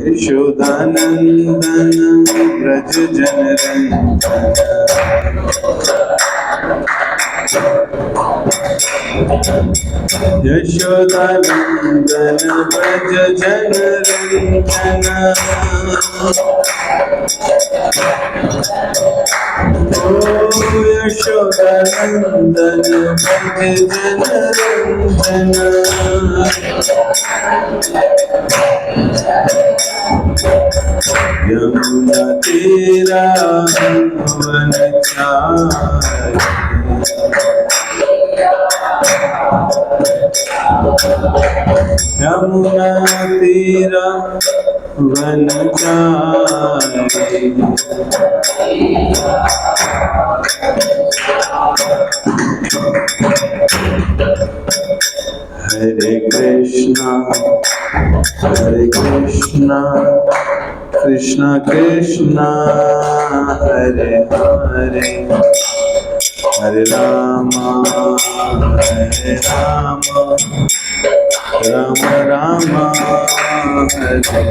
यशोदानंदन ब्रज जनरंजन यशोदानंदन ब्रज जनरंजन ओ यशोदानंदन ब्रज जनरंजन यमुना तेरा वन चारे यमुना तेरा वन चारे हरे कृष्णा कृष्णा कृष्णा हरे हरे हरे राम राम राम हरे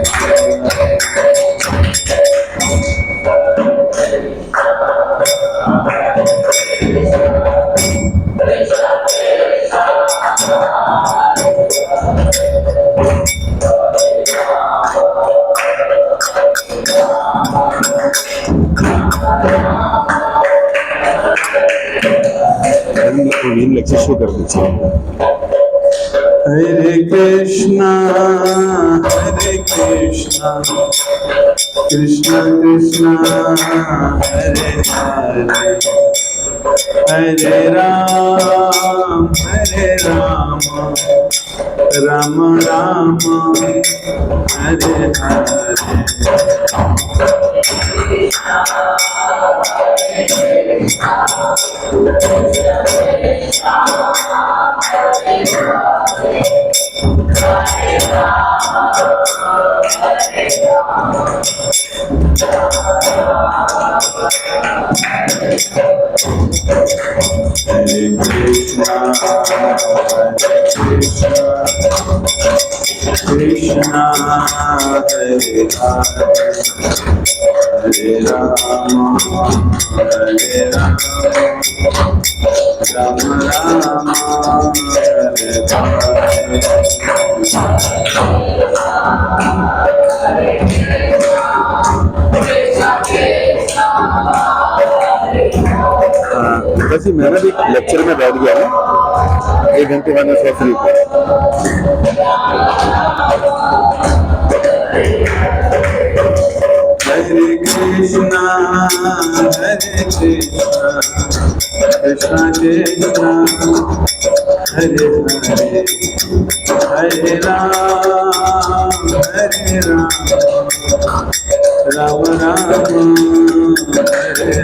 लेक्चर शुरू कर दीजिए। हरे Krishna Krishna Krishna Hare Hare Hare Ram Ram Ram Hare Hare Hare Krishna, Krishna Hare Hare, Hare Rama, Rama Rama, Hare बस मैं भी लेक्चर में बैठ गया हूँ, 1 घंटे बाद में फ्री हूँ। Hare Krishna, Krishna Krishna, Hare Hare, Hare Ram, Ram Ram, Hare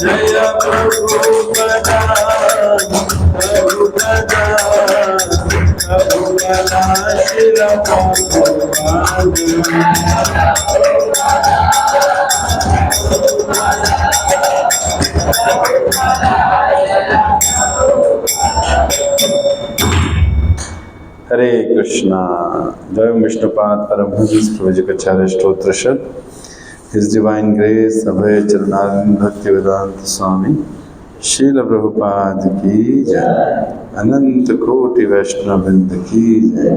Jaya Prabhupada, Prabhupada, Prabhupada, Shila Hare Krishna. Jai Vishnupada Paramhans Prabhupada Stottra Shad. His Divine Grace Abhay Charanarvind Bhaktivedanta Swami Srila Prabhupada ki jai. Anant Koti Vaishnava Vrinda ki jai.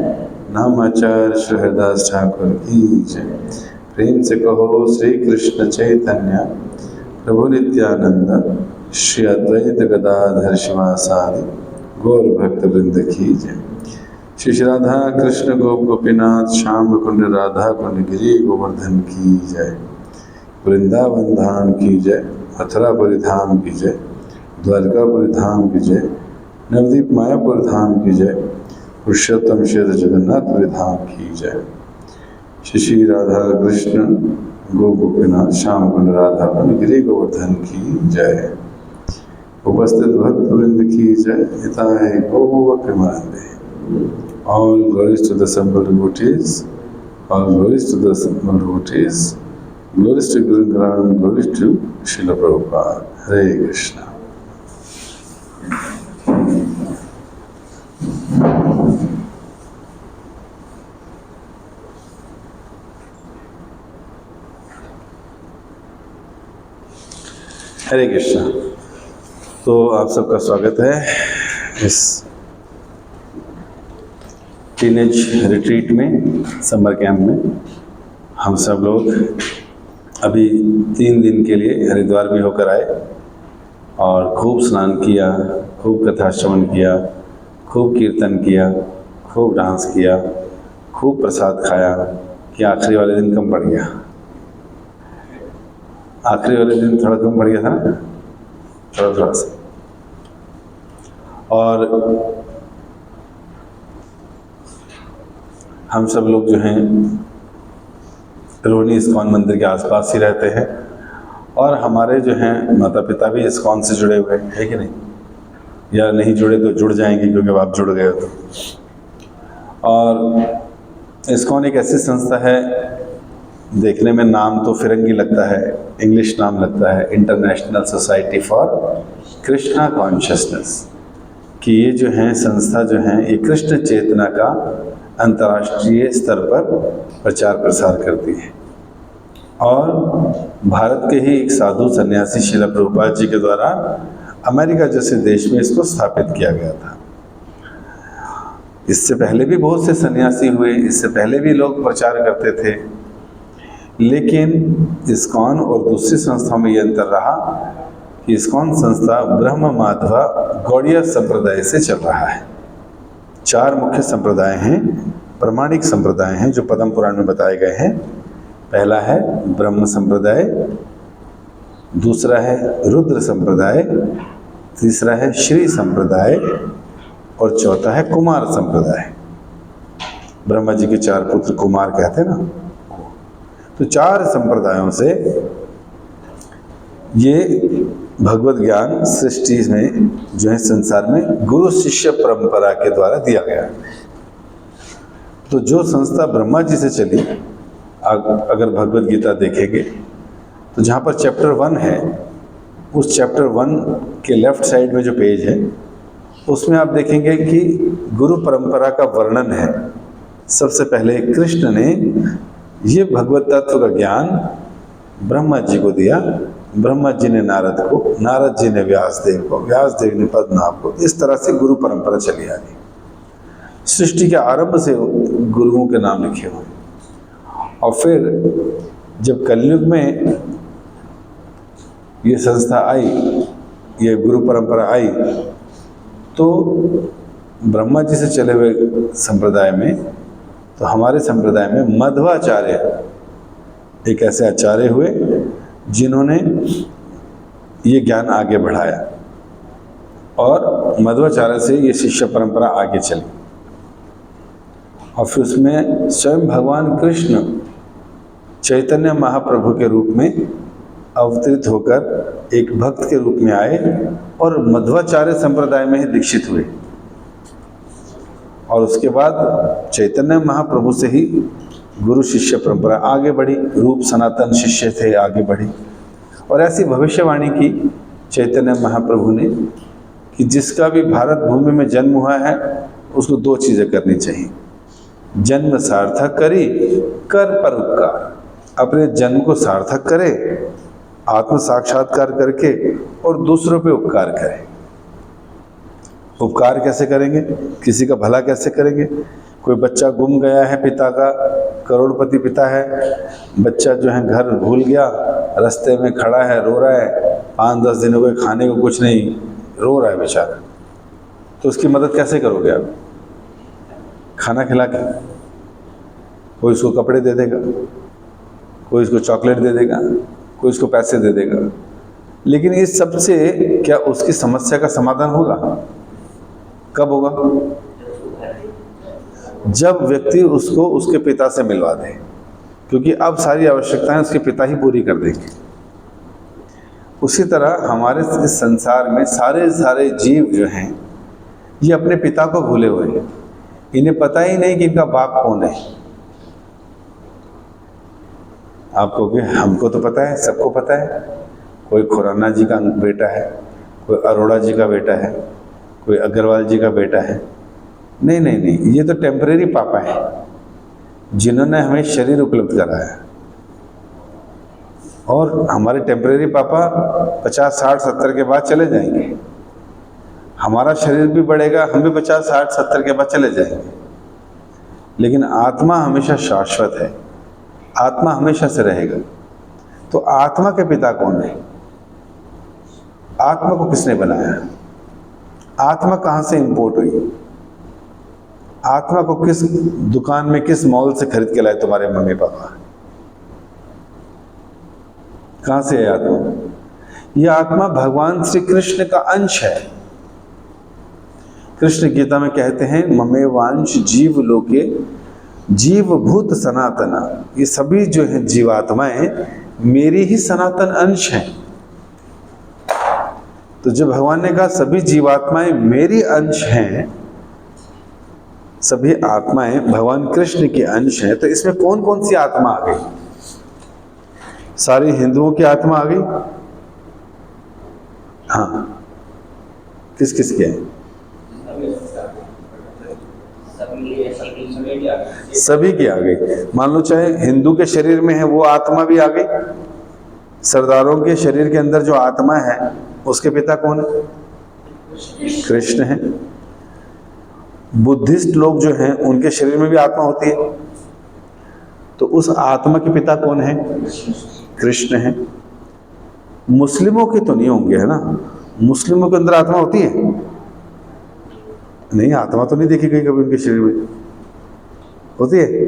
Namacharya Shri Haridas Thakur ki jai. प्रेम से कहो श्री कृष्ण चैतन्य प्रभु नित्यानंद श्री अद्वैत गदाधर शिवासादि गौर भक्त वृंद की जय। श्री राधा कृष्ण गोप गोपीनाथ श्याम कुंड राधा कुंड गिरी गोवर्धन की जय। वृंदावन धाम की जय, मथुरापुरी धाम की जय, द्वारकापुरी धाम की जय, नवदीप मायापुर धाम की जय, पुरुषोत्तम श्री जगन्नाथपुरी धाम की जय। श्री राधा कृष्ण गो गोपीनाथ श्याम कुंड राधा कुंड गिरी गोवर्धन की जय। उपस्थित भक्त वृंद की जय। हिताय गौ प्रेमानंदे। All glories to the assembled devotees. All glories to the assembled devotees. Glories to Guru Granth. Glories to Srila Prabhupada. Hare Krishna. हरे कृष्णा। तो आप सबका स्वागत है इस टीनेज रिट्रीट में, समर कैंप में। हम सब लोग अभी 3 दिन के लिए हरिद्वार भी होकर आए और खूब स्नान किया, खूब कथा श्रवण किया, खूब कीर्तन किया, खूब डांस किया, खूब प्रसाद खाया कि आखिरी वाले दिन कम पड़ गया। आखिरी वाले दिन थोड़ा कम पड़ गया था ना, थोड़ा सा। और हम सब लोग जो हैं रोहिणी इस्कॉन मंदिर के आसपास ही रहते हैं और हमारे जो हैं माता पिता भी इस्कॉन से जुड़े हुए हैं, है कि नहीं? या नहीं जुड़े तो जुड़ जाएंगे, क्योंकि अब आप जुड़ गए हो तो। और इस्कॉन एक ऐसी संस्था है, देखने में नाम तो फिरंगी लगता है, इंग्लिश नाम लगता है, international society for Krishna consciousness, कि ये जो है संस्था जो है ये कृष्ण चेतना का अंतर्राष्ट्रीय स्तर पर प्रचार प्रसार करती है। और भारत के ही एक साधु सन्यासी श्रील प्रभुपाद जी के द्वारा अमेरिका जैसे देश में इसको स्थापित किया गया था। इससे पहले भी बहुत से सन्यासी हुए, इससे पहले भी लोग प्रचार करते थे, लेकिन इस्कॉन और दूसरी संस्थाओं में ये अंतर रहा कि इस्कॉन संस्था ब्रह्म माध्वा गौड़ीय संप्रदाय से चल रहा है। 4 मुख्य संप्रदाय हैं, प्रामाणिक संप्रदाय हैं जो पद्म पुराण में बताए गए हैं। पहला है ब्रह्म संप्रदाय, दूसरा है रुद्र संप्रदाय, तीसरा है श्री संप्रदाय और चौथा है कुमार संप्रदाय। ब्रह्मा जी के 4 पुत्र कुमार कहते हैं ना। तो 4 संप्रदायों से ये भगवत ज्ञान सृष्टि में जो है संसार में गुरु शिष्य परंपरा के द्वारा दिया गया। तो जो संस्था ब्रह्मा जी से चली, अगर भगवत गीता देखेंगे तो जहाँ पर चैप्टर 1 है, उस चैप्टर 1 के लेफ्ट साइड में जो पेज है उसमें आप देखेंगे कि गुरु परंपरा का वर्णन है। सबसे पहले कृष्ण ने ये भगवत तत्व का ज्ञान ब्रह्मा जी को दिया, ब्रह्मा जी ने नारद को, नारद जी ने व्यासदेव को, व्यासदेव ने पद्मनाभ को। इस तरह से गुरु परंपरा चली आ रही। सृष्टि के आरंभ से गुरुओं के नाम लिखे हुए। और फिर जब कलयुग में ये संस्था आई, ये गुरु परंपरा आई, तो ब्रह्मा जी से चले हुए संप्रदाय में, तो हमारे संप्रदाय में मध्वाचार्य एक ऐसे आचार्य हुए जिन्होंने ये ज्ञान आगे बढ़ाया और मध्वाचार्य से ये शिष्य परंपरा आगे चली। और फिर उसमें स्वयं भगवान कृष्ण चैतन्य महाप्रभु के रूप में अवतरित होकर एक भक्त के रूप में आए और मध्वाचार्य संप्रदाय में ही दीक्षित हुए। और उसके बाद चैतन्य महाप्रभु से ही गुरु शिष्य परंपरा आगे बढ़ी। रूप सनातन शिष्य थे, आगे बढ़ी। और ऐसी भविष्यवाणी की चैतन्य महाप्रभु ने कि जिसका भी भारत भूमि में जन्म हुआ है उसको 2 चीज़ें करनी चाहिए। जन्म सार्थक करी, कर परोपकार। अपने जन्म को सार्थक करे, आत्म साक्षात्कार करके, और दूसरों पे उपकार करें। उपकार कैसे करेंगे? किसी का भला कैसे करेंगे? कोई बच्चा गुम गया है, पिता का, करोड़पति पिता है, बच्चा जो है घर भूल गया, रास्ते में खड़ा है, रो रहा है, 5-10 दिन हो गए, खाने को कुछ नहीं, रो रहा है बेचारा, तो उसकी मदद कैसे करोगे आप? खाना खिला के। कोई उसको कपड़े दे देगा, कोई उसको चॉकलेट दे देगा, कोई उसको पैसे दे देगा, लेकिन इस सब से क्या उसकी समस्या का समाधान होगा? कब होगा? जब व्यक्ति उसको उसके पिता से मिलवा दे, क्योंकि अब सारी आवश्यकताएं उसके पिता ही पूरी कर देंगे। उसी तरह हमारे इस संसार में सारे सारे जीव जो हैं ये अपने पिता को भूले हुए हैं। इन्हें पता ही नहीं कि इनका बाप कौन है। आपको भी, हमको तो पता है, सबको पता है, कोई खुराना जी का बेटा है, कोई अरोड़ा जी का बेटा है, कोई अग्रवाल जी का बेटा है। नहीं नहीं नहीं, ये तो टेम्परेरी पापा है जिन्होंने हमें शरीर उपलब्ध कराया। और हमारे टेम्परेरी पापा 50, 60, 70 के बाद चले जाएंगे। हमारा शरीर भी बढ़ेगा, हम भी 50, 60, 70 के बाद चले जाएंगे, लेकिन आत्मा हमेशा शाश्वत है, आत्मा हमेशा से रहेगा। तो आत्मा के पिता कौन है? आत्मा को किसने बनाया? आत्मा कहाँ से इंपोर्ट हुई? आत्मा को किस दुकान में, किस मॉल से खरीद के लाए तुम्हारे मम्मी पापा? कहाँ से है आत्मा? यह आत्मा भगवान श्री कृष्ण का अंश है। कृष्ण गीता में कहते हैं, ममेवांश जीव लोके जीवभूत सनातना। ये सभी जो है जीवात्माएं मेरी ही सनातन अंश हैं। तो जब भगवान ने कहा सभी जीवात्माएं मेरी अंश हैं, सभी आत्माएं भगवान कृष्ण के अंश हैं, तो इसमें कौन कौन सी आत्मा आ गई? सारी हिंदुओं की आत्मा आ गई? हाँ, किस किस के हैं? सभी की आ गई। मान लो चाहे हिंदू के शरीर में है वो आत्मा भी आ गई। सरदारों के शरीर के अंदर जो आत्मा है उसके पिता कौन है? कृष्ण है। बुद्धिस्ट लोग जो हैं उनके शरीर में भी आत्मा होती है, तो उस आत्मा के पिता कौन है? कृष्ण है। मुस्लिमों के तो नहीं होंगे, है ना? मुस्लिमों के अंदर आत्मा होती है? नहीं, आत्मा तो नहीं देखी गई कभी उनके शरीर में। होती है?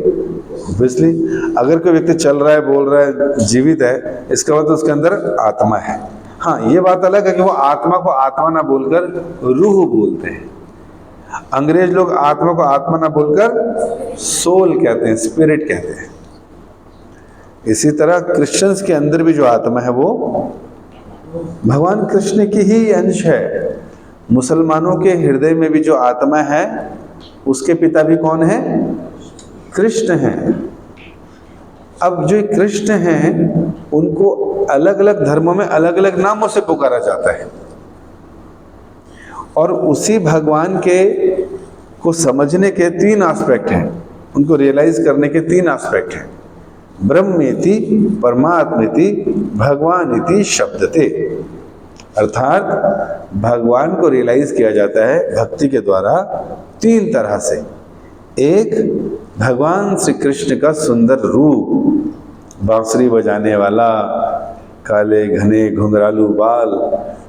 ऑब्वियसली, अगर कोई व्यक्ति चल रहा है, बोल रहा है, जीवित है, इसका मतलब उसके अंदर आत्मा है। हाँ, ये बात अलग है कि वो आत्मा को आत्मा ना बोलकर रूह बोलते हैं। अंग्रेज लोग आत्मा को आत्मा ना बोलकर सोल कहते हैं, स्पिरिट कहते हैं। इसी तरह क्रिश्चियंस के अंदर भी जो आत्मा है वो भगवान कृष्ण की ही अंश है। मुसलमानों के हृदय में भी जो आत्मा है उसके पिता भी कौन है? कृष्ण हैं। अब जो कृष्ण हैं उनको अलग अलग धर्मों में अलग अलग नामों से पुकारा जाता है, और उसी भगवान के को समझने के 3 एस्पेक्ट हैं, उनको रियलाइज करने के 3 एस्पेक्ट हैं। ब्रह्मेति, परमात्मेति, भगवानिति शब्दते। अर्थात भगवान को रियलाइज किया जाता है भक्ति के द्वारा 3 तरह से। एक, भगवान श्री कृष्ण का सुंदर रूप, बांसुरी बजाने वाला, काले घने घुंघरालू बाल,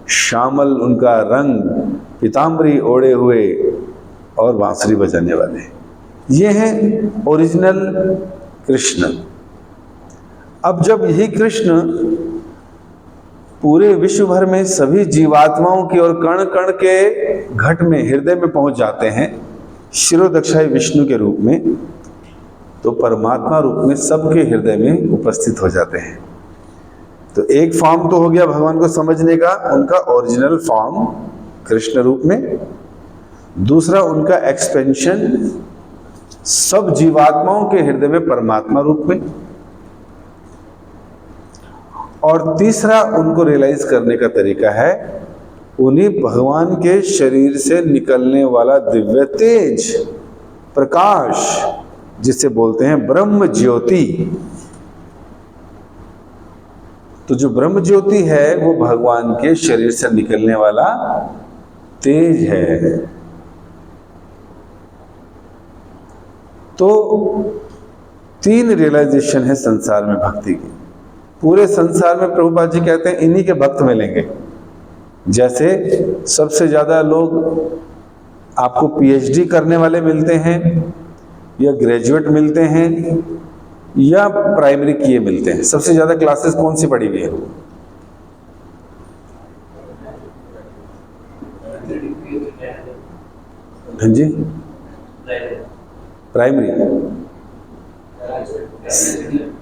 श्यामल उनका रंग, पीताम्बरी ओढ़े हुए और बांसुरी बजाने वाले, ये हैं ओरिजिनल कृष्ण। अब जब यही कृष्ण पूरे विश्व भर में सभी जीवात्माओं की और कण कण के घट में, हृदय में पहुंच जाते हैं शिरोदक्षाई विष्णु के रूप में, तो परमात्मा रूप में सबके हृदय में उपस्थित हो जाते हैं। तो एक फॉर्म तो हो गया भगवान को समझने का, उनका ओरिजिनल फॉर्म कृष्ण रूप में। दूसरा, उनका एक्सपेंशन सब जीवात्माओं के हृदय में परमात्मा रूप में। और तीसरा, उनको रियलाइज करने का तरीका है उन्हीं भगवान के शरीर से निकलने वाला दिव्य तेज, प्रकाश, जिसे बोलते हैं ब्रह्म ज्योति। तो जो ब्रह्म ज्योति है वो भगवान के शरीर से निकलने वाला तेज है। तो 3 रियलाइजेशन है संसार में भक्ति की। पूरे संसार में प्रभुपाद जी कहते हैं इन्हीं के भक्त मिलेंगे। जैसे सबसे ज़्यादा लोग आपको पीएचडी करने वाले मिलते हैं, या ग्रेजुएट मिलते हैं, या प्राइमरी किए मिलते हैं। सबसे ज़्यादा क्लासेस कौन सी पढ़ी हुई है? हाँ जी, प्राइमरी।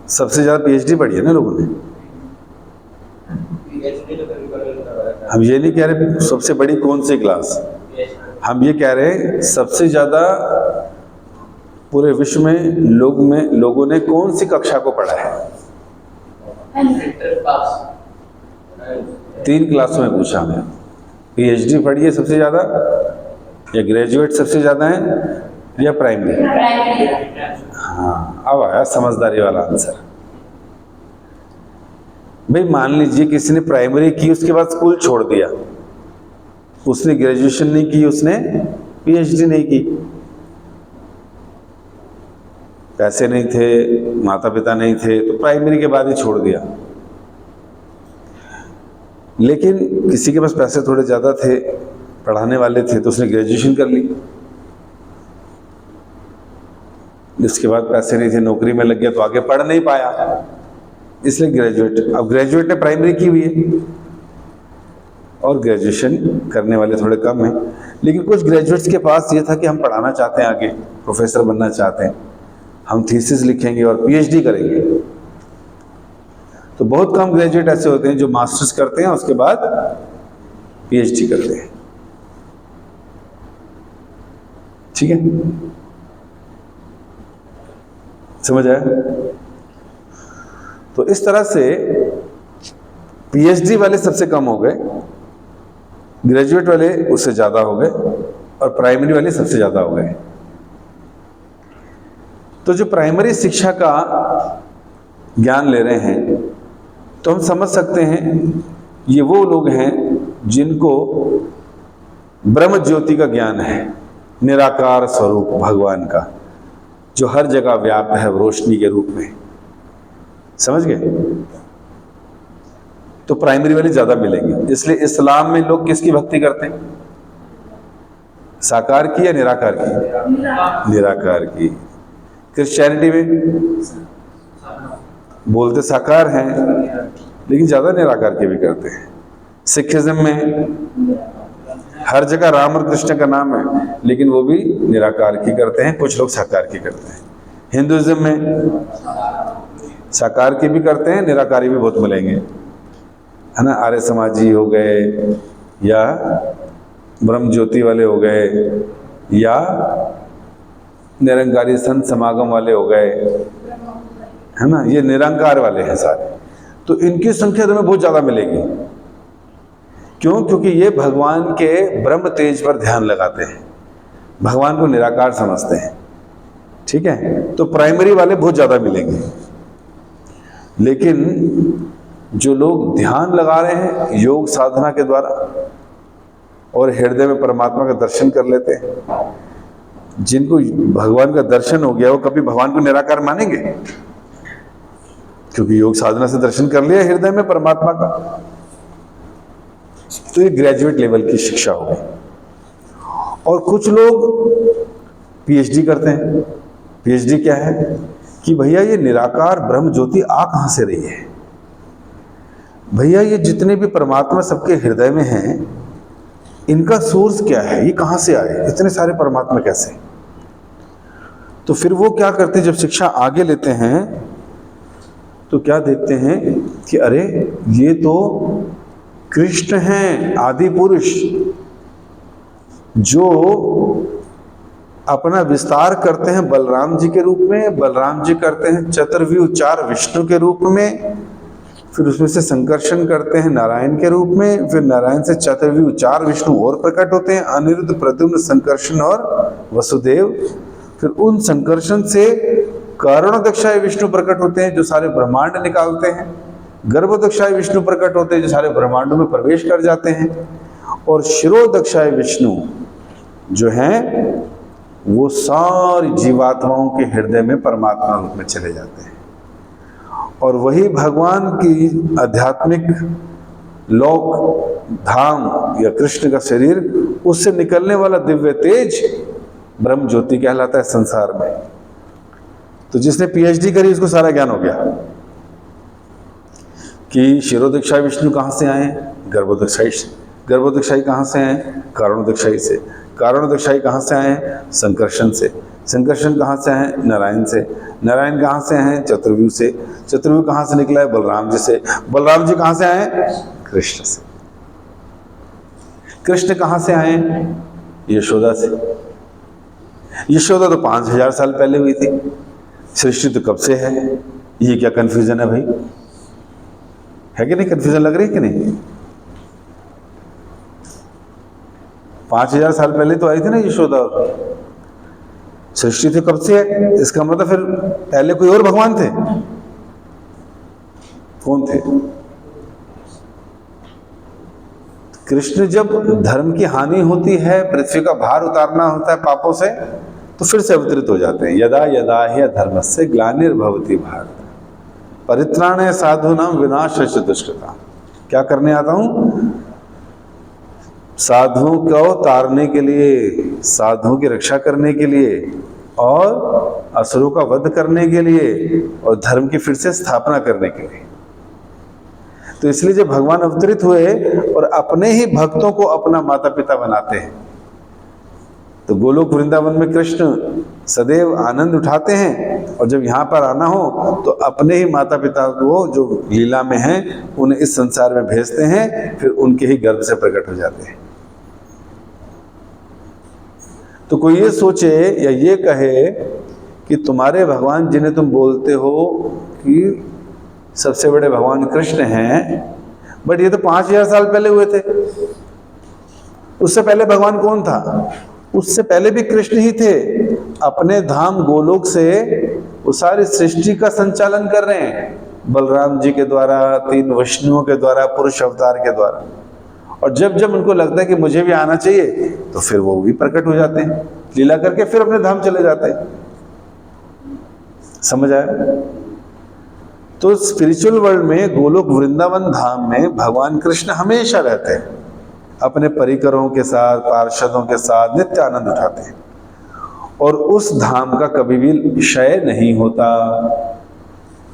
सबसे ज़्यादा पीएचडी पढ़ी है ना लोगों ने। हम ये नहीं कह रहे सबसे बड़ी कौन सी क्लास, हम ये कह रहे हैं सबसे ज़्यादा पूरे विश्व में लोगों ने कौन सी कक्षा को पढ़ा है। 3 क्लासों में पूछा हमें, पीएचडी पढ़ी है सबसे ज़्यादा, या ग्रेजुएट सबसे ज़्यादा है, या प्राइमरी। हाँ, अब आया समझदारी वाला आंसर। भाई मान लीजिए किसी ने प्राइमरी की, उसके बाद स्कूल छोड़ दिया, उसने ग्रेजुएशन नहीं की, उसने पीएचडी नहीं की, पैसे नहीं थे, माता पिता नहीं थे, तो प्राइमरी के बाद ही छोड़ दिया। लेकिन किसी के पास पैसे थोड़े ज़्यादा थे, पढ़ाने वाले थे, तो उसने ग्रेजुएशन कर ली। इसके बाद पैसे नहीं थे, नौकरी में लग गया, तो आगे पढ़ नहीं पाया, इसलिए ग्रेजुएट। अब ग्रेजुएट ने प्राइमरी की हुई है और ग्रेजुएशन करने वाले थोड़े कम हैं। लेकिन कुछ ग्रेजुएट्स के पास ये था कि हम पढ़ाना चाहते हैं, आगे प्रोफेसर बनना चाहते हैं, हम थीसिस लिखेंगे और पीएचडी करेंगे। तो बहुत कम ग्रेजुएट ऐसे होते हैं जो मास्टर्स करते हैं, उसके बाद पीएचडी करते हैं। ठीक है, समझ आया? तो इस तरह से पीएचडी वाले सबसे कम हो गए, ग्रेजुएट वाले उससे ज़्यादा हो गए, और प्राइमरी वाले सबसे ज़्यादा हो गए। तो जो प्राइमरी शिक्षा का ज्ञान ले रहे हैं, तो हम समझ सकते हैं ये वो लोग हैं जिनको ब्रह्म ज्योति का ज्ञान है, निराकार स्वरूप भगवान का, जो हर जगह व्याप्त है रोशनी के रूप में। समझ गए? तो प्राइमरी वाले ज्यादा मिलेंगे। इसलिए इस्लाम में लोग किसकी भक्ति करते हैं? साकार की या निराकार की? निराकार की। क्रिश्चियनिटी में बोलते साकार हैं, लेकिन ज्यादा निराकार की भी करते हैं। सिखिज्म में हर जगह राम और कृष्ण का नाम है, लेकिन वो भी निराकार की करते हैं, कुछ लोग साकार की करते हैं। हिंदुइज्म में साकार की भी करते हैं, निराकारी भी बहुत मिलेंगे, है ना। आर्य समाजी हो गए, या ब्रह्म ज्योति वाले हो गए, या निरंकारी संत समागम वाले हो गए, है ना। ये निरंकार वाले हैं सारे। तो इनकी संख्या तुम्हें बहुत ज़्यादा मिलेगी। क्यों? क्योंकि ये भगवान के ब्रह्म तेज पर ध्यान लगाते हैं, भगवान को निराकार समझते हैं। ठीक है, तो प्राइमरी वाले बहुत ज़्यादा मिलेंगे। लेकिन जो लोग ध्यान लगा रहे हैं योग साधना के द्वारा और हृदय में परमात्मा का दर्शन कर लेते हैं, जिनको भगवान का दर्शन हो गया, वो कभी भगवान को निराकार मानेंगे? क्योंकि योग साधना से दर्शन कर लिया हृदय में परमात्मा का। तो ये ग्रेजुएट लेवल की शिक्षा होगी। और कुछ लोग पीएचडी करते हैं। पीएचडी क्या है कि भैया ये निराकार ब्रह्म ज्योति आ कहां से रही है? भैया ये जितने भी परमात्मा सबके हृदय में हैं, इनका सोर्स क्या है? ये कहां से आए? इतने सारे परमात्मा कैसे? तो फिर वो क्या करते हैं, जब शिक्षा आगे लेते हैं तो क्या देखते हैं कि अरे ये तो कृष्ण हैं, आदि पुरुष, जो अपना विस्तार करते हैं बलराम जी के रूप में। बलराम जी करते हैं चतुर्व्यूह 4 विष्णु के रूप में, फिर उसमें से संकर्षण करते हैं नारायण के रूप में, फिर नारायण से चतुर्व्यूह 4 विष्णु और प्रकट होते हैं, अनिरुद्ध, प्रद्युम्न, संकर्षण और वसुदेव। फिर उन संकर्षण से कारणोदक्षाय विष्णु प्रकट होते हैं, जो सारे ब्रह्मांड निकालते हैं। गर्भोदक्षाय विष्णु प्रकट होते हैं, जो सारे ब्रह्मांडों में प्रवेश कर जाते हैं। और शिरोदक्षाय विष्णु जो हैं वो सारी जीवात्माओं के हृदय में परमात्मा रूप में चले जाते हैं। और वही भगवान की आध्यात्मिक लोक धाम या कृष्ण का शरीर, उससे निकलने वाला दिव्य तेज ब्रह्म ज्योति कहलाता है संसार में। तो जिसने पीएचडी करी उसको सारा ज्ञान हो गया कि शिरोदक्षाय विष्णु कहाँ से आए? गर्भोदक्षाई से। गर्भोदक्षाई कहाँ से आए? कारणोदक्षाई से। कारणोदक्षाई कहाँ से आए? संकर्षण से। संकर्षण कहाँ से आए? नारायण से। नारायण कहाँ से आए? चतुर्व्यूह से। चतुर्व्यूह कहाँ से निकला है? बलराम जी से। बलराम जी कहाँ से आए? कृष्ण से। कृष्ण कहाँ से आए? यशोदा से। यशोदा तो 5000 साल पहले हुई थी, सृष्टि तो कब से है। ये क्या कंफ्यूजन है भाई? है कि नहीं? कंफ्यूजन लग रही है कि नहीं? 5000 साल पहले तो आई थी ना यशोदा, सृष्टि तो कब से है। इसका मतलब फिर पहले कोई और भगवान थे? कौन थे? कृष्ण जब धर्म की हानि होती है, पृथ्वी का भार उतारना होता है पापों से, तो फिर से अवतरित हो जाते हैं। यदा यदा हि धर्मस्य ग्लानिर्भवति भारत परित्राणाय साधूनां विनाशाय दुष्कृतां। क्या करने आता हूं? साधुओं को तारने के लिए, साधुओं की रक्षा करने के लिए, और असुरों का वध करने के लिए, और धर्म की फिर से स्थापना करने के लिए। तो इसलिए जब भगवान अवतरित हुए और अपने ही भक्तों को अपना माता पिता बनाते हैं, तो गोलोक वृंदावन में कृष्ण सदैव आनंद उठाते हैं, और जब यहाँ पर आना हो तो अपने ही माता पिता को जो लीला में हैं उन्हें इस संसार में भेजते हैं, फिर उनके ही गर्भ से प्रकट हो जाते हैं। तो कोई ये सोचे या ये कहे कि तुम्हारे भगवान जिन्हें तुम बोलते हो कि सबसे बड़े भगवान कृष्ण हैं, बट ये तो 5000 साल पहले हुए थे। उससे पहले भगवान कौन था? उससे पहले भी कृष्ण ही थे। अपने धाम गोलोक से वो सारी सृष्टि का संचालन कर रहे हैं, बलराम जी के द्वारा, 3 विष्णुओं के द्वारा, पुरुष अवतार के द्वारा। और जब जब उनको लगता है कि मुझे भी आना चाहिए, तो फिर वो भी प्रकट हो जाते हैं, लीला करके फिर अपने धाम चले जाते हैं। समझ आया? तो स्पिरिचुअल वर्ल्ड में, गोलोक वृंदावन धाम में भगवान कृष्ण हमेशा रहते हैं, अपने परिकरों के साथ, पार्षदों के साथ नित्य आनंद उठाते हैं, और उस धाम का कभी भी क्षय नहीं होता।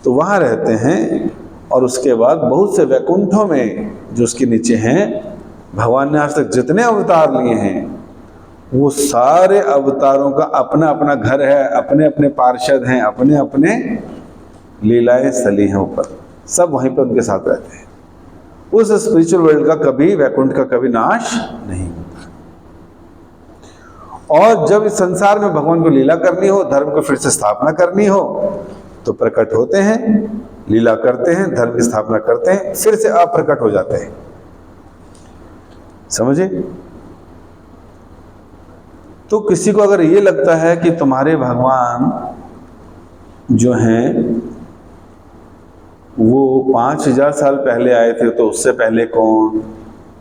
तो वहाँ रहते हैं, और उसके बाद बहुत से वैकुंठों में जो उसके नीचे हैं, भगवान ने आज तक जितने अवतार लिए हैं, वो सारे अवतारों का अपना अपना घर है, अपने अपने पार्षद हैं, अपने अपने लीलाएं स्थली हैं ऊपर, सब वहीं पर उनके साथ रहते हैं। उस स्पिरिचुअल वर्ल्ड का कभी, वैकुंठ का कभी नाश नहीं होता। और जब इस संसार में भगवान को लीला करनी हो, धर्म को फिर से स्थापना करनी हो, तो प्रकट होते हैं, लीला करते हैं, धर्म की स्थापना करते हैं, फिर से अप्रकट हो जाते हैं। समझे? तो किसी को अगर ये लगता है कि तुम्हारे भगवान जो हैं वो 5000 साल पहले आए थे, तो उससे पहले कौन?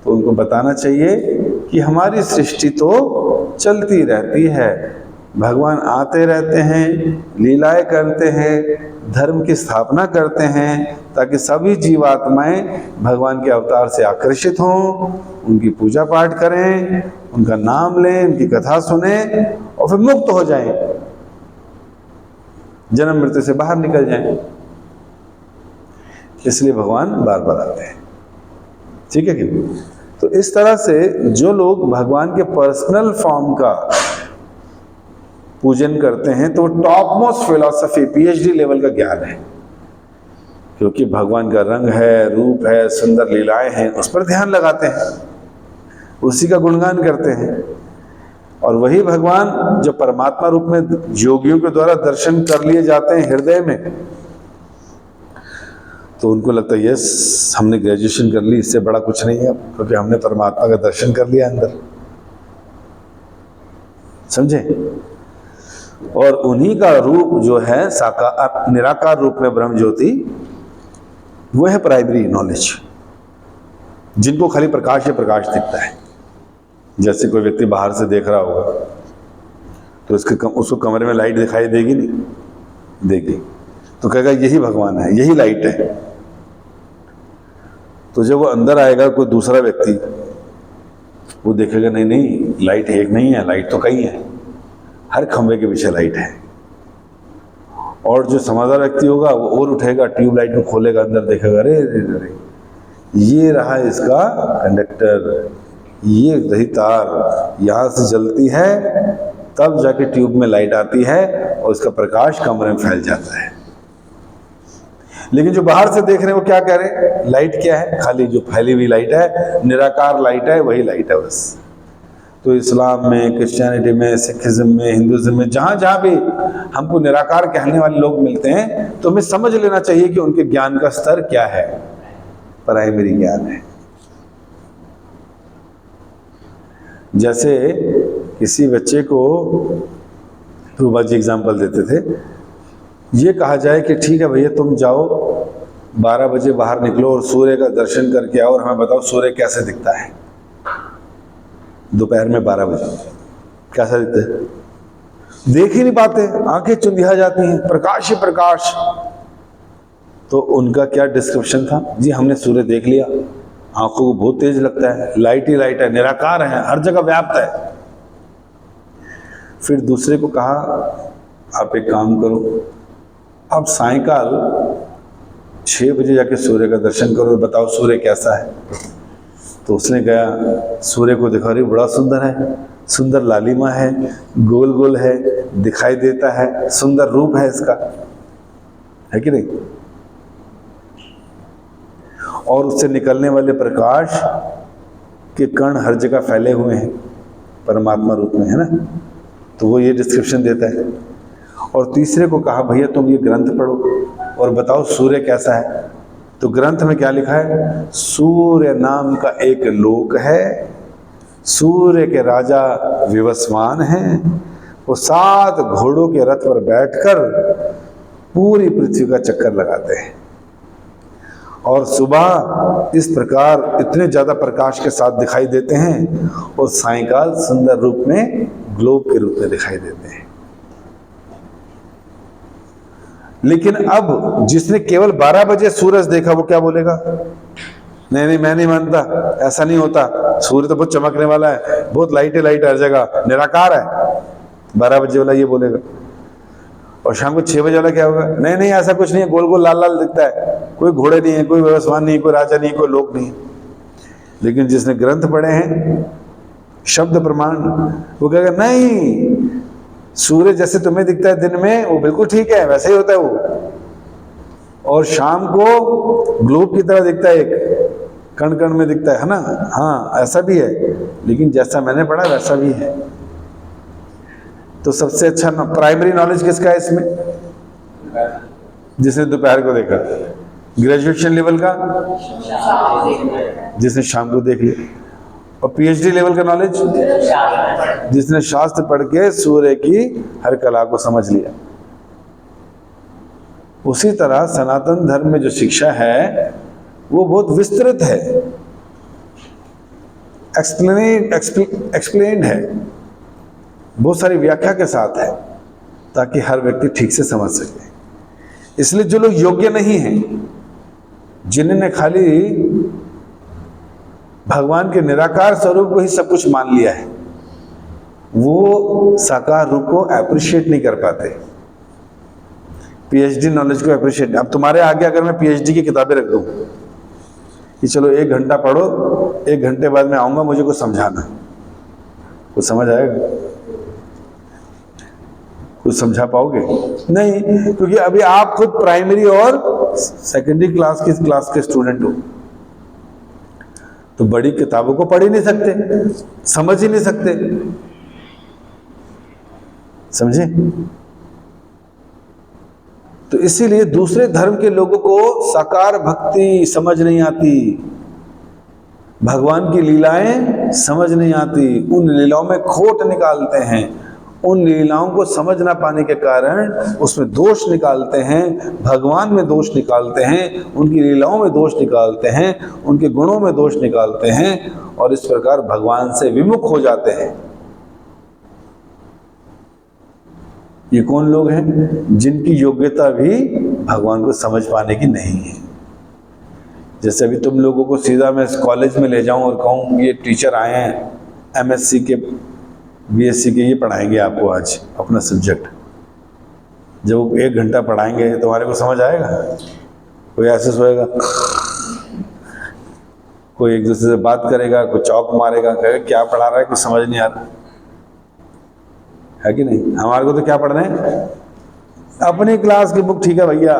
तो उनको बताना चाहिए कि हमारी सृष्टि तो चलती रहती है, भगवान आते रहते हैं, लीलाएं करते हैं, धर्म की स्थापना करते हैं, ताकि सभी जीवात्माएं भगवान के अवतार से आकर्षित हों, उनकी पूजा पाठ करें, उनका नाम लें, उनकी कथा सुने, और फिर मुक्त हो जाएं, जन्म मृत्यु से बाहर निकल जाएं। इसलिए भगवान बार बार आते हैं। ठीक है कि? तो इस तरह से जो लोग भगवान के पर्सनल फॉर्म का पूजन करते हैं, तो top most philosophy, PhD level का ज्ञान है, क्योंकि भगवान का रंग है, रूप है, सुंदर लीलाएं हैं, उस पर ध्यान लगाते हैं, उसी का गुणगान करते हैं। और वही भगवान जो परमात्मा रूप में योगियों के द्वारा दर्शन कर लिए जाते हैं हृदय में, तो उनको लगता है यस, हमने ग्रेजुएशन कर ली, इससे बड़ा कुछ नहीं है, क्योंकि हमने परमात्मा का दर्शन कर लिया अंदर। समझे? और उन्हीं का रूप जो है साकार, निराकार रूप में ब्रह्म ज्योति, वो है प्राइमरी नॉलेज, जिनको खाली प्रकाश ही प्रकाश दिखता है। जैसे कोई व्यक्ति बाहर से देख रहा होगा, तो उसको कमरे में लाइट दिखाई देगी? नहीं देगी, तो कहेगा यही भगवान है, यही लाइट है। तो जब वो अंदर आएगा कोई दूसरा व्यक्ति, वो देखेगा नहीं नहीं, लाइट एक नहीं है, लाइट तो कई है, हर खंभे के पीछे लाइट है। और जो समझदार व्यक्ति होगा वो और उठेगा, ट्यूब लाइट को खोलेगा, अंदर देखेगा, अरे अरे ये रहा इसका कंडक्टर, ये रही तार, यहाँ से जलती है, तब जाके ट्यूब में लाइट आती है, और इसका प्रकाश कमरे में फैल जाता है। लेकिन जो बाहर से देख रहे हैं वो क्या कह रहे हैं? लाइट क्या है? खाली जो फैली हुई लाइट है, निराकार लाइट है, वही लाइट है बस। तो इस्लाम में, क्रिश्चियनिटी में, सिखिज्म में, हिंदुइज्म में, जहाँ जहाँ भी हमको निराकार कहने वाले लोग मिलते हैं तो हमें समझ लेना चाहिए कि उनके ज्ञान का स्तर क्या है, प्राइमरी ज्ञान है। जैसे किसी बच्चे को रूबा जी एग्जाम्पल देते थे, ये कहा जाए कि ठीक है भैया तुम जाओ 12 बजे बाहर निकलो और सूर्य का दर्शन करके आओ और हमें बताओ सूर्य कैसे दिखता है। दोपहर में 12 बजे कैसा दिखता है? देख ही नहीं पाते, आंखें चुंधिया जाती हैं, प्रकाश ही प्रकाश। तो उनका क्या डिस्क्रिप्शन था? जी हमने सूर्य देख लिया, आंखों को बहुत तेज लगता है, लाइट ही लाइट है, निराकार है, हर जगह व्याप्त है। फिर दूसरे को कहा आप एक काम करो, आप सायंकाल 6 बजे जाके सूर्य का दर्शन करो और बताओ सूर्य कैसा है। तो उसने गया, सूर्य को देखा, अरे बड़ा सुंदर है, सुंदर लालिमा है, गोल गोल है, दिखाई देता है, सुंदर रूप है इसका, है कि नहीं? और उससे निकलने वाले प्रकाश के कण हर जगह फैले हुए हैं परमात्मा रूप में, है ना? तो वो ये डिस्क्रिप्शन देता है। और तीसरे को कहा भैया तुम ये ग्रंथ पढ़ो और बताओ सूर्य कैसा है। तो ग्रंथ में क्या लिखा है? सूर्य नाम का एक लोक है, सूर्य के राजा विवस्वान हैं, वो 7 घोड़ों के रथ पर बैठकर पूरी पृथ्वी का चक्कर लगाते हैं और सुबह इस प्रकार इतने ज्यादा प्रकाश के साथ दिखाई देते हैं और सायंकाल सुंदर रूप में ग्लोब के रूप में दिखाई देते हैं। लेकिन अब जिसने केवल 12 बजे सूरज देखा वो क्या बोलेगा? नहीं नहीं मैं नहीं मानता, ऐसा नहीं होता, सूर्य तो बहुत चमकने वाला है, बहुत लाइट है, लाइट हर जगह, निराकार है। 12 बजे वाला ये बोलेगा। और शाम को 6 बजे वाला क्या होगा? नहीं नहीं ऐसा कुछ नहीं है, गोल गोल लाल लाल दिखता है, कोई घोड़े नहीं है, कोई व्यवस्वान नहीं है, कोई राजा नहीं है, कोई लोक नहीं है। लेकिन जिसने ग्रंथ पढ़े हैं, शब्द प्रमाण, वो कहेगा नहीं, सूर्य जैसे तुम्हें दिखता है दिन में वो बिल्कुल ठीक है, वैसे ही होता है वो, और शाम को ग्लोब की तरह दिखता है, एक कण कण में दिखता है ना? हाँ ऐसा भी है, लेकिन जैसा मैंने पढ़ा वैसा भी है। तो सबसे अच्छा प्राइमरी नॉलेज किसका है इसमें? जिसने दोपहर को देखा। ग्रेजुएशन लेवल का जिसने शाम को देख लिया। और पीएचडी लेवल का नॉलेज जिसने शास्त्र पढ़ के सूर्य की हर कला को समझ लिया। उसी तरह सनातन धर्म में जो शिक्षा है वो बहुत विस्तृत है, एक्सप्लेन्ड है, बहुत सारी व्याख्या के साथ है, ताकि हर व्यक्ति ठीक से समझ सके। इसलिए जो लोग योग्य नहीं हैं, जिन्होंने खाली भगवान के निराकार स्वरूप को ही सब कुछ मान लिया है, वो साकार रूप को अप्रिशिएट नहीं कर पाते, पीएचडी नॉलेज को अप्रिशिएट। अब तुम्हारे आगे अगर मैं पीएचडी की किताबें रख दूं कि चलो 1 घंटा पढ़ो, 1 घंटे बाद मैं आऊंगा, मुझे कुछ समझाना, कुछ समझ आएगा? कुछ समझा पाओगे? नहीं, क्योंकि अभी आप खुद प्राइमरी और सेकेंडरी क्लास के स्टूडेंट हो, तो बड़ी किताबों को पढ़ ही नहीं सकते, समझ ही नहीं सकते, समझे? तो इसीलिए दूसरे धर्म के लोगों को साकार भक्ति समझ नहीं आती, भगवान की लीलाएं समझ नहीं आती, उन लीलाओं में खोट निकालते हैं, उन लीलाओं को समझ ना पाने के कारण उसमें दोष निकालते हैं, भगवान में दोष निकालते हैं, उनकी लीलाओं में दोष निकालते हैं, उनके गुणों में दोष निकालते हैं, और इस प्रकार भगवान से विमुख हो जाते हैं। ये कौन लोग हैं? जिनकी योग्यता भी भगवान को समझ पाने की नहीं है। जैसे अभी तुम लोगों को सीधा मैं कॉलेज में ले जाऊं और कहूं ये टीचर आए हैं एमएससी के, बीएससी के, ये पढ़ाएंगे आपको आज अपना सब्जेक्ट, जब वो 1 घंटा पढ़ाएंगे तुम्हारे को समझ आएगा? कोई ऐसे सोएगा, कोई एक दूसरे से बात करेगा, कोई चौक मारेगा, कहेगा क्या पढ़ा रहा है, कुछ समझ नहीं आ रहा है कि नहीं? हमारे को तो क्या पढ़ना है? अपनी क्लास की बुक, ठीक है भैया,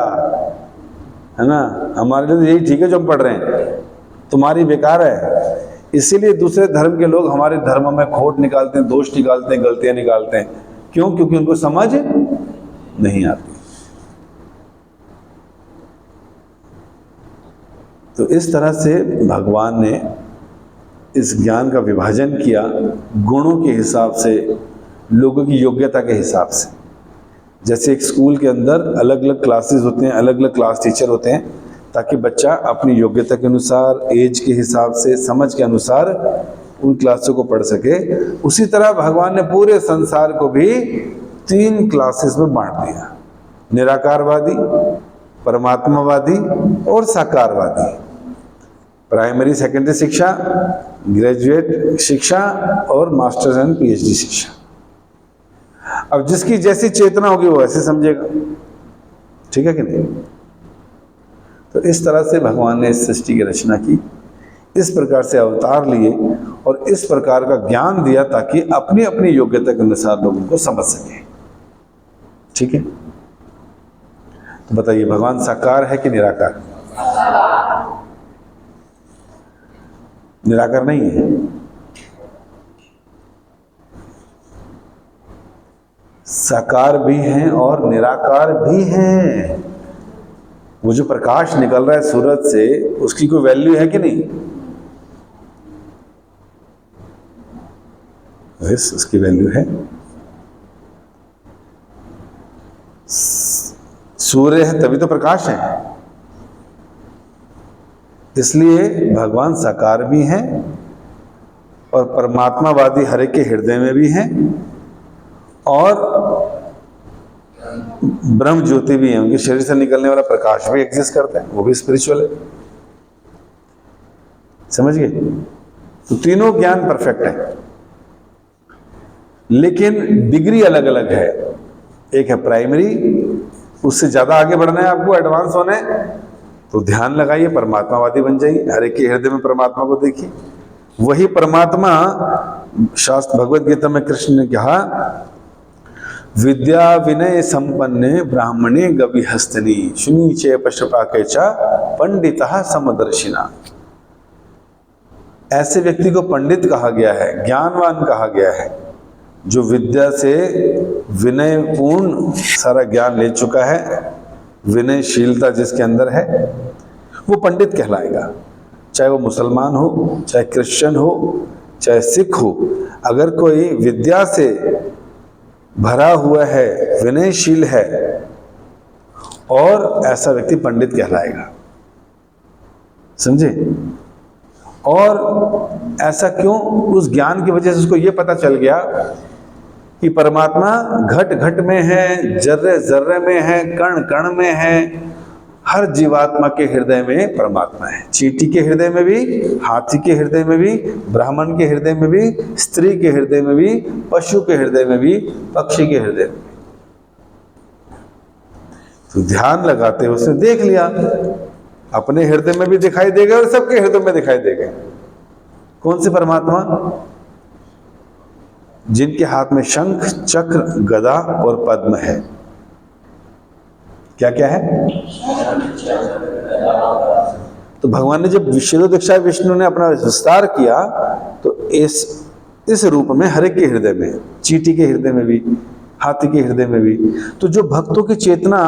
है ना, हमारे लिए तो यही ठीक है जो हम पढ़ रहे हैं, तुम्हारी बेकार है। इसीलिए दूसरे धर्म के लोग हमारे धर्म में खोट निकालते हैं, दोष निकालते हैं, गलतियां निकालते हैं। क्यों? क्योंकि उनको समझ नहीं आती। तो इस तरह से भगवान ने इस ज्ञान का विभाजन किया गुणों के हिसाब से, लोगों की योग्यता के हिसाब से। जैसे एक स्कूल के अंदर अलग अलग क्लासेस होते हैं, अलग अलग क्लास टीचर होते हैं, ताकि बच्चा अपनी योग्यता के अनुसार, एज के हिसाब से, समझ के अनुसार उन क्लासों को पढ़ सके। उसी तरह भगवान ने पूरे संसार को भी 3 क्लासेस में बांट दिया, निराकारवादी, परमात्मावादी और साकारवादी। प्राइमरी सेकेंडरी शिक्षा, ग्रेजुएट शिक्षा और मास्टर्स एंड पीएचडी शिक्षा। अब जिसकी जैसी चेतना होगी वो ऐसे समझेगा, ठीक है कि नहीं? तो इस तरह से भगवान ने इस सृष्टि की रचना की, इस प्रकार से अवतार लिए और इस प्रकार का ज्ञान दिया ताकि अपनी अपनी योग्यता के अनुसार लोगों को समझ सके, ठीक है? तो बताइए, भगवान साकार है कि निराकार? निराकार नहीं है। साकार भी हैं और निराकार भी हैं। वो जो प्रकाश निकल रहा है सूरज से, उसकी कोई वैल्यू है कि नहीं? यस, उसकी वैल्यू है। सूर्य है तभी तो प्रकाश है। इसलिए भगवान साकार भी हैं और परमात्मावादी हर एक के हृदय में भी हैं और ब्रह्म ज्योति भी है, उनके शरीर से निकलने वाला प्रकाश भी एग्जिस्ट करता है, वो भी स्पिरिचुअल है। समझ गए? तो तीनों ज्ञान परफेक्ट है, लेकिन डिग्री अलग अलग है। एक है प्राइमरी, उससे ज्यादा आगे बढ़ना है आपको, एडवांस होना है, तो ध्यान लगाइए, परमात्मावादी बन जाइए, हर एक के हृदय में परमात्मा को देखिए। वही परमात्मा शास्त्र भगवत गीता में कृष्ण ने कहा, विद्या विनय संपन्ने ब्राह्मणे गविहस्तनी शुनि चे पशुपाके च पंडितः समदर्शिना। ऐसे व्यक्ति को पंडित कहा गया है, ज्ञानवान कहा गया है, जो विद्या से विनय पूर्ण सारा ज्ञान ले चुका है, विनयशीलता जिसके अंदर है, वो पंडित कहलाएगा। चाहे वो मुसलमान हो, चाहे क्रिश्चियन हो, चाहे सिख हो, अगर कोई विद्या से भरा हुआ है, विनयशील है, और ऐसा व्यक्ति पंडित कहलाएगा। समझे? और ऐसा क्यों? उस ज्ञान की वजह से उसको ये पता चल गया कि परमात्मा घट घट में है, जर्रे जर्रे में है, कण कण में है। हर जीवात्मा के हृदय में परमात्मा है। चींटी के हृदय में भी, हाथी के हृदय में भी, ब्राह्मण के हृदय में भी, स्त्री के हृदय में भी, पशु के हृदय में भी, पक्षी के हृदय में भी। तो ध्यान लगाते हुए उसने देख लिया, अपने हृदय में भी दिखाई देगा और सबके हृदय में दिखाई देगा। कौन से परमात्मा? जिनके हाथ में शंख, चक्र, गदा और पद्म है। क्या क्या है? तो भगवान ने जब विश्वदीक्षा विष्णु ने अपना विस्तार किया, तो इस रूप में हर एक के हृदय में, चींटी के हृदय में भी, हाथी के हृदय में भी। तो जो भक्तों की चेतना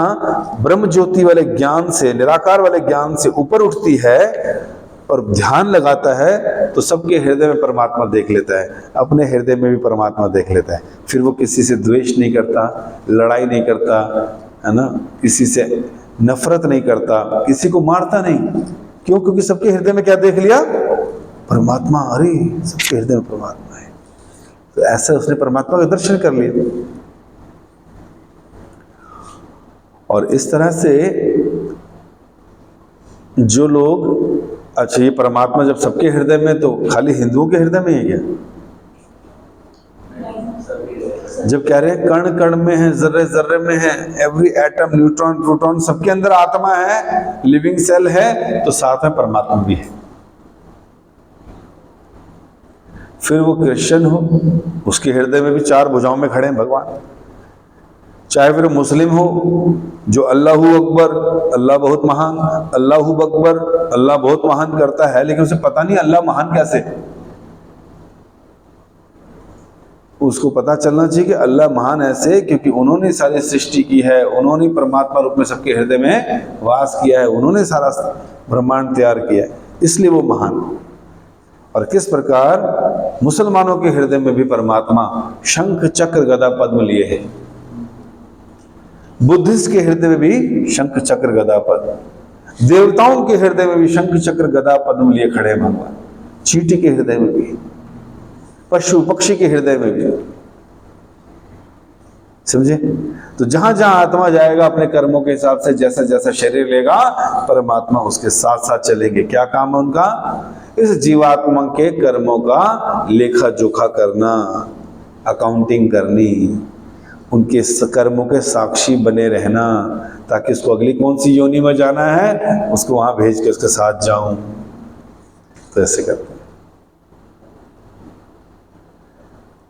ब्रह्म ज्योति वाले ज्ञान से, निराकार वाले ज्ञान से ऊपर उठती है और ध्यान लगाता है, तो सबके हृदय में परमात्मा देख लेता है, अपने हृदय में भी परमात्मा देख लेता है। फिर वो किसी से द्वेष नहीं करता, लड़ाई नहीं करता, है ना, किसी से नफरत नहीं करता, किसी को मारता नहीं। क्यों? क्योंकि सबके हृदय में क्या देख लिया? परमात्मा। अरे, सबके हृदय में परमात्मा है। तो ऐसा उसने परमात्मा का दर्शन कर लिया। और इस तरह से जो लोग, अच्छा ये परमात्मा जब सबके हृदय में, तो खाली हिंदुओं के हृदय में ही क्या? जब कह रहे हैं कण कण में है, जर्रे जर्रे में है, एवरी एटम, न्यूट्रॉन, प्रोटॉन, सबके अंदर आत्मा है, लिविंग सेल है, तो साथ में परमात्मा भी है। फिर वो क्रिश्चियन हो, उसके हृदय में भी 4 भुजाओं में खड़े हैं भगवान। चाहे फिर मुस्लिम हो जो अल्लाहू अकबर, अल्लाह बहुत महान, अल्लाहू अकबर, अल्लाह बहुत महान करता है, लेकिन उसे पता नहीं अल्लाह महान कैसे। उसको पता चलना चाहिए कि अल्लाह महान ऐसे क्योंकि उन्होंने सारी सृष्टि की है, उन्होंने परमात्मा रूप में सबके हृदय में वास किया है, उन्होंने सारा ब्रह्मांड तैयार किया है, इसलिए वो महान। और किस प्रकार मुसलमानों के हृदय में भी परमात्मा शंख चक्र गदा पद्म लिए है, बुद्धिस्ट के हृदय में भी शंख चक्र गदा पद्म, देवताओं के हृदय में भी शंख चक्र गदा पद्म लिए खड़े हैं भगवान, चींटी के हृदय में भी, पशु पक्षी के हृदय में भी। समझे? तो जहां जहां आत्मा जाएगा अपने कर्मों के हिसाब से, जैसा जैसा शरीर लेगा परमात्मा उसके साथ साथ चलेंगे। क्या काम है उनका? इस जीवात्मा के कर्मों का लेखा जोखा करना, अकाउंटिंग करनी, उनके कर्मों के साक्षी बने रहना, ताकि उसको अगली कौन सी योनि में जाना है उसको वहां भेज के उसके साथ जाऊं। तो ऐसे करते हैं।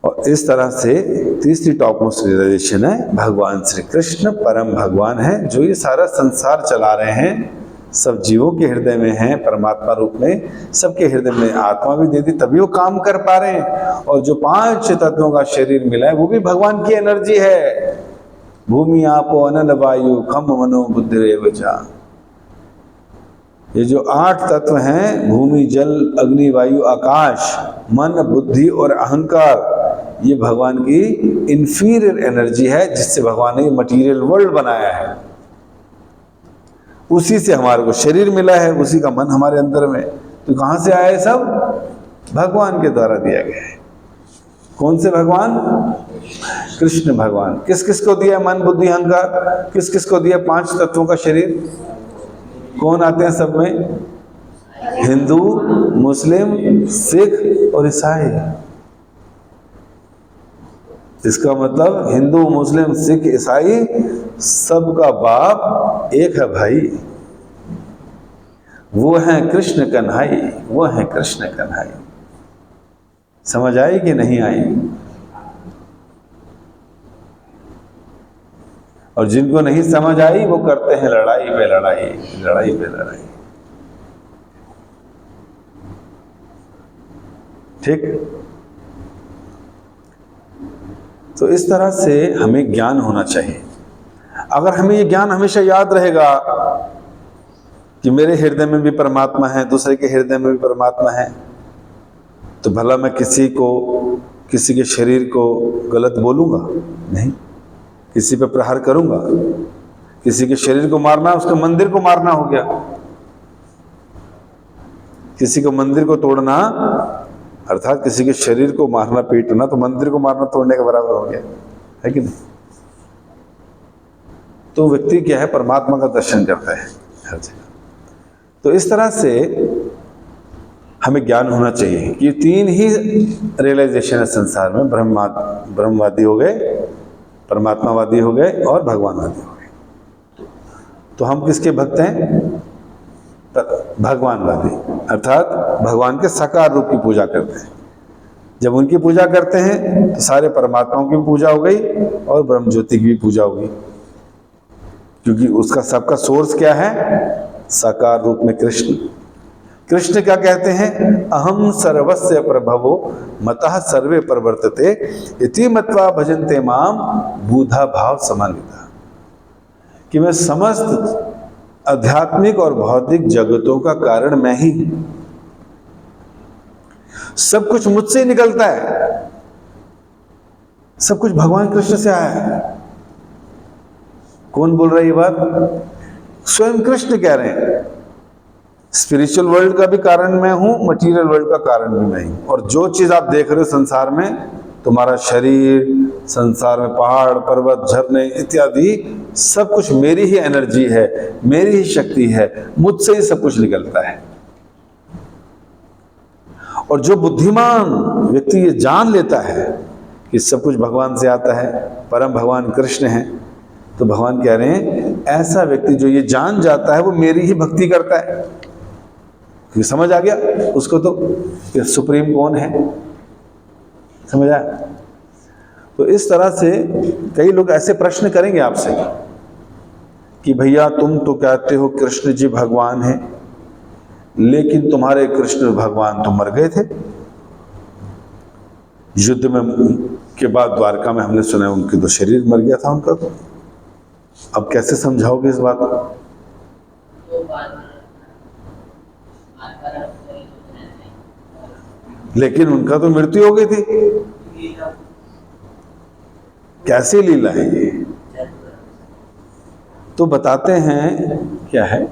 और इस तरह से तीसरी टॉप मोस्ट रियलाइजेशन है भगवान श्री कृष्ण परम भगवान है, जो ये सारा संसार चला रहे हैं, सब जीवों के हृदय में हैं परमात्मा रूप में, सबके हृदय में आत्मा भी दे दी तभी वो काम कर पा रहे हैं। और जो 5 तत्वों का शरीर मिला है वो भी भगवान की एनर्जी है। भूमि आपो अनल वायु खम मनो बुद्धिरेव चा। ये जो 8 तत्व हैं, भूमि जल अग्नि वायु आकाश, मन बुद्धि और अहंकार, ये भगवान की इंफीरियर एनर्जी है जिससे भगवान ने मटेरियल वर्ल्ड बनाया है। उसी से हमारे को शरीर मिला है, उसी का मन हमारे अंदर में। तो कहां से आया है? सब भगवान के द्वारा दिया गया है। कौन से भगवान? कृष्ण भगवान। किस किस को दिया मन बुद्धि अहंकार? किस किस को दिया 5 तत्वों का शरीर? कौन आते हैं सब में? हिंदू, मुस्लिम, सिख और ईसाई। इसका मतलब हिंदू मुस्लिम सिख ईसाई सबका बाप एक है भाई, वो है कृष्ण कन्हई, वो है कृष्ण कन्हई। समझ आई कि नहीं आई? और जिनको नहीं समझ आई वो करते हैं लड़ाई पे लड़ाई, लड़ाई पे लड़ाई। ठीक? तो इस तरह से हमें ज्ञान होना चाहिए। अगर हमें ये ज्ञान हमेशा याद रहेगा कि मेरे हृदय में भी परमात्मा है, दूसरे के हृदय में भी परमात्मा है, तो भला मैं किसी को, किसी के शरीर को गलत बोलूंगा नहीं, किसी पे प्रहार करूंगा। किसी के शरीर को मारना उसके मंदिर को मारना हो गया, किसी को मंदिर को तोड़ना अर्थात किसी के शरीर को मारना पीटना तो मंदिर को मारना तोड़ने के बराबर हो गया, है कि नहीं? तो व्यक्ति क्या है? परमात्मा का दर्शन करता है हर जगह। तो इस तरह से हमें ज्ञान होना चाहिए कि 3 ही रियलाइजेशन है संसार में, ब्रह्मवादी हो गए, परमात्मावादी हो गए और भगवानवादी हो गए। तो हम किसके भक्त हैं? भगवानवादी, अर्थात भगवान के साकार रूप की पूजा करते हैं। जब उनकी पूजा करते हैं तो सारे परमात्माओं की भी पूजा हो गई और ब्रह्म ज्योति की भी पूजा होगी, क्योंकि उसका सबका सोर्स क्या है? साकार रूप में कृष्ण। कृष्ण क्या कहते हैं? अहम सर्वस्य प्रभवो मतः सर्वे प्रवर्तते इति मत्वा भजन्ते माम बूधा भाव समान्विता। कि मैं समस्त आध्यात्मिक और भौतिक जगतों का कारण मैं ही हूं, सब कुछ मुझसे ही निकलता है, सब कुछ भगवान कृष्ण से आया है। कौन बोल रहा है ये बात? स्वयं कृष्ण कह रहे हैं। स्पिरिचुअल वर्ल्ड का भी कारण मैं हूं, मटेरियल वर्ल्ड का कारण भी मैं हूं। और जो चीज आप देख रहे हो संसार में, तुम्हारा शरीर, संसार में पहाड़ पर्वत झरने इत्यादि, सब कुछ मेरी ही एनर्जी है, मेरी ही शक्ति है, मुझसे ही सब कुछ निकलता है। और जो बुद्धिमान व्यक्ति ये जान लेता है कि सब कुछ भगवान से आता है, परम भगवान कृष्ण है, तो भगवान कह रहे हैं ऐसा व्यक्ति जो ये जान जाता है वो मेरी ही भक्ति करता है। क्योंकि समझ आ गया उसको तो कि सुप्रीम कौन है, समझ आया? तो इस तरह से कई लोग ऐसे प्रश्न करेंगे आपसे कि भैया तुम तो कहते हो कृष्ण जी भगवान हैं, लेकिन तुम्हारे कृष्ण भगवान तो मर गए थे युद्ध में के बाद। द्वारका में हमने सुना उनके तो शरीर मर गया था उनका, तो अब कैसे समझाओगे इस बात को? लेकिन उनका तो मृत्यु हो गई थी, कैसी लीला है ये? तो बताते हैं क्या है,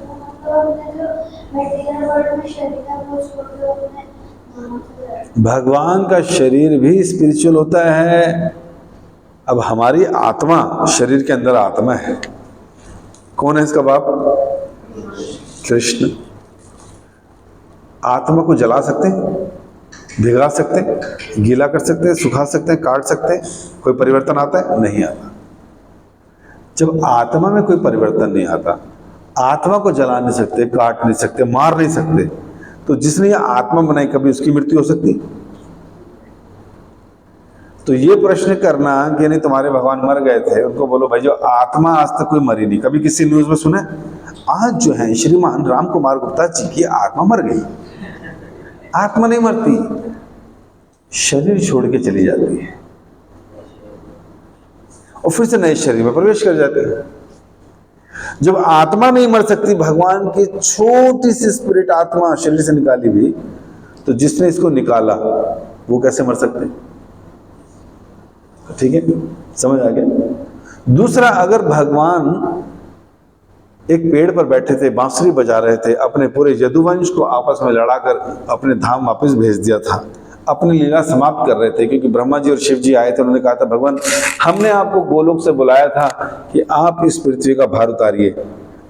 भगवान का शरीर भी स्पिरिचुअल होता है। अब हमारी आत्मा, शरीर के अंदर आत्मा है, कौन है इसका बाप? कृष्ण। आत्मा को जला सकते हैं, भिगा सकते हैं, गीला कर सकते हैं, सुखा सकते हैं, काट सकते हैं, कोई परिवर्तन आता है? नहीं आता। जब आत्मा में कोई परिवर्तन नहीं आता, आत्मा को जला नहीं सकते, काट नहीं सकते, मार नहीं सकते, तो जिसने ये आत्मा बनाई कभी उसकी मृत्यु हो सकती? तो ये प्रश्न करना कि नहीं तुम्हारे भगवान मर गए थे, उनको बोलो भाई जो आत्मा आज तक कोई मरी नहीं। कभी किसी न्यूज में सुने आज जो है श्रीमान राम कुमार गुप्ता जी की आत्मा मर गई? आत्मा नहीं मरती, शरीर छोड़ के चली जाती है और फिर से नए शरीर में प्रवेश कर जाती है। जब आत्मा नहीं मर सकती, भगवान की छोटी सी स्पिरिट आत्मा शरीर से निकाली भी, तो जिसने इसको निकाला वो कैसे मर सकते? ठीक है, समझ आ गया। दूसरा, अगर भगवान एक पेड़ पर बैठे थे, बांसुरी बजा रहे थे, अपने पूरे यदुवंश को आपस में लड़ाकर अपने धाम वापस भेज दिया था, अपनी लीला समाप्त कर रहे थे, क्योंकि ब्रह्मा जी और शिव जी आए थे। उन्होंने कहा था भगवान हमने आपको गोलोक से बुलाया था कि आप इस पृथ्वी का भार उतारिए,